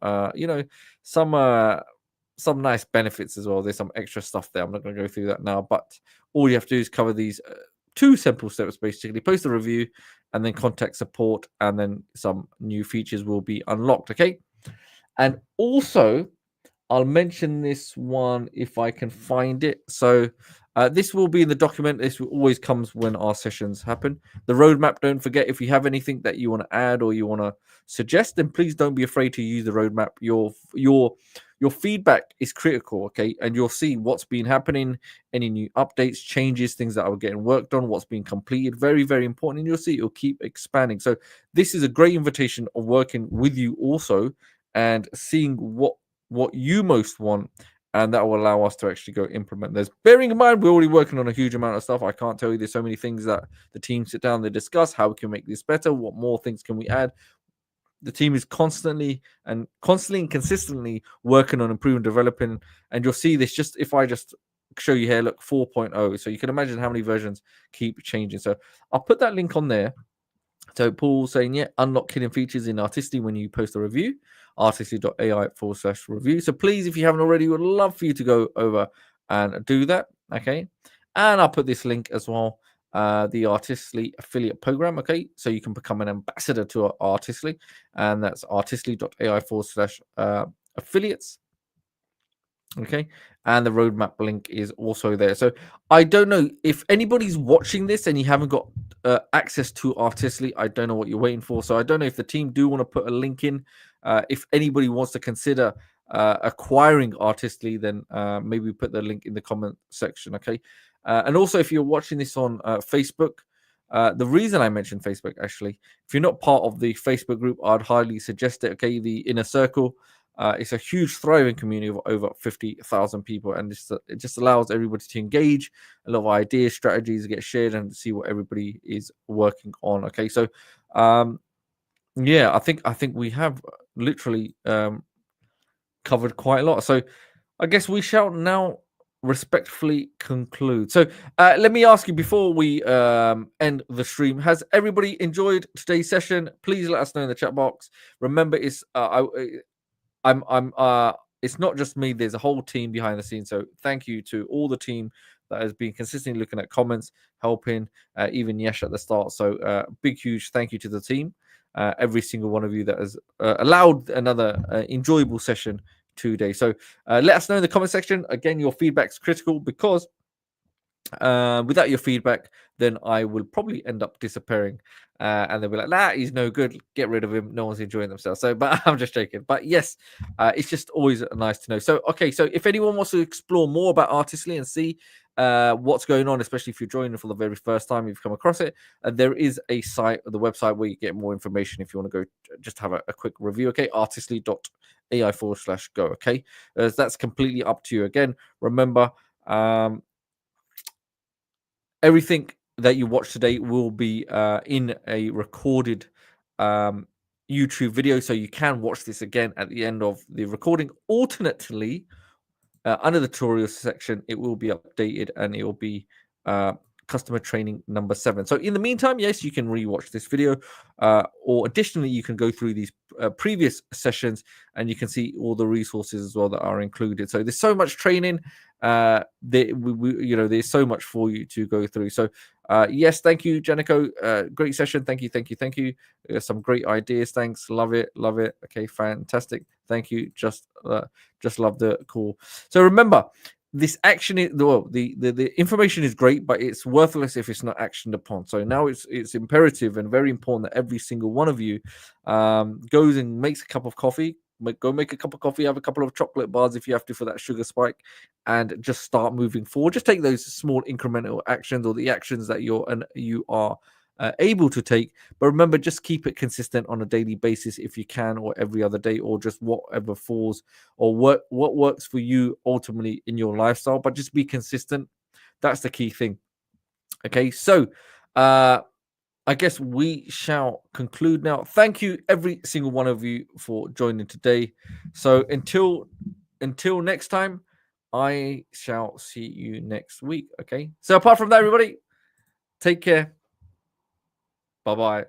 some nice benefits as well. There's some extra stuff there. I'm not going to go through that now, but all you have to do is cover these two simple steps, basically post a review and then contact support, and then some new features will be unlocked. Okay, and also I'll mention this one if I can find it. So this will be in the document. This always comes when our sessions happen. The roadmap, don't forget, if you have anything that you want to add or you want to suggest, then please don't be afraid to use the roadmap. Your feedback is critical, okay? And you'll see what's been happening, any new updates, changes, things that are getting worked on, what's being completed. Very, very important. And you'll see it'll keep expanding. So this is a great invitation of working with you also and seeing what you most want, and that will allow us to actually go implement this. Bearing in mind, we're already working on a huge amount of stuff. I can't tell you, there's so many things that the team sit down, they discuss how we can make this better, what more things can we add. The team is constantly and consistently working on improving, developing, and you'll see this just if I just show you here, look, 4.0. So you can imagine how many versions keep changing. So I'll put that link on there. So Paul saying, yeah, unlock hidden features in Artistly when you post a review, artistly.ai/review. So please, if you haven't already, we would love for you to go over and do that. Okay. And I'll put this link as well the Artistly affiliate program. Okay, so you can become an ambassador to Artistly, and that's artistly.ai/affiliates. Okay, and the roadmap link is also there. So I don't know if anybody's watching this and you haven't got access to Artistly. I don't know what you're waiting for. So I don't know if the team do want to put a link in. If anybody wants to consider acquiring Artistly, then maybe put the link in the comment section. Okay, and also if you're watching this on Facebook. The reason I mentioned Facebook, actually, if you're not part of the Facebook group, I'd highly suggest it. Okay, the Inner Circle, it's a huge, thriving community of over 50,000 people, and it just allows everybody to engage. A lot of ideas, strategies get shared, and see what everybody is working on. Okay, so yeah, I think we have literally covered quite a lot. So I guess we shall now respectfully conclude. So let me ask you before we end the stream: has everybody enjoyed today's session? Please let us know in the chat box. Remember, I'm it's not just me, there's a whole team behind the scenes, so thank you to all the team that has been consistently looking at comments, helping, even Yesh at the start. So big huge thank you to the team, every single one of you that has allowed another enjoyable session today. So let us know in the comment section. Again, your feedback's critical, because without your feedback, then I will probably end up disappearing, and they'll be like, "Nah, he's no good. Get rid of him. No one's enjoying themselves." So, but I'm just joking. But yes, it's just always nice to know. So, okay, so if anyone wants to explore more about Artistly and see what's going on, especially if you're joining for the very first time, you've come across it, there is a site, the website, where you get more information if you want to go just have a quick review. Okay, artistly.ai/go. Okay, that's completely up to you. Again, remember. Everything that you watch today will be in a recorded YouTube video, so you can watch this again at the end of the recording. Alternately, under the tutorial section, it will be updated and it will be uh, customer training number 7. So in the meantime, yes, you can rewatch this video, or additionally, you can go through these previous sessions and you can see all the resources as well that are included. So there's so much training. There's so much for you to go through. So yes, thank you, Janico. Great session. Thank you, thank you, thank you. Some great ideas. Thanks. Love it, love it. Okay, fantastic. Thank you. Just love the call. So remember, this action is the information is great, but it's worthless if it's not actioned upon. So now it's imperative and very important that every single one of you goes and makes a cup of coffee. Go make a cup of coffee, have a couple of chocolate bars if you have to for that sugar spike, and just start moving forward. Just take those small incremental actions, or the actions that you are able to take. But remember, just keep it consistent on a daily basis if you can, or every other day, or just whatever falls, or what works for you ultimately in your lifestyle. But just be consistent. That's the key thing. Okay, so I guess we shall conclude now. Thank you, every single one of you, for joining today. So until next time, I shall see you next week. Okay. So apart from that, everybody, take care. Bye bye.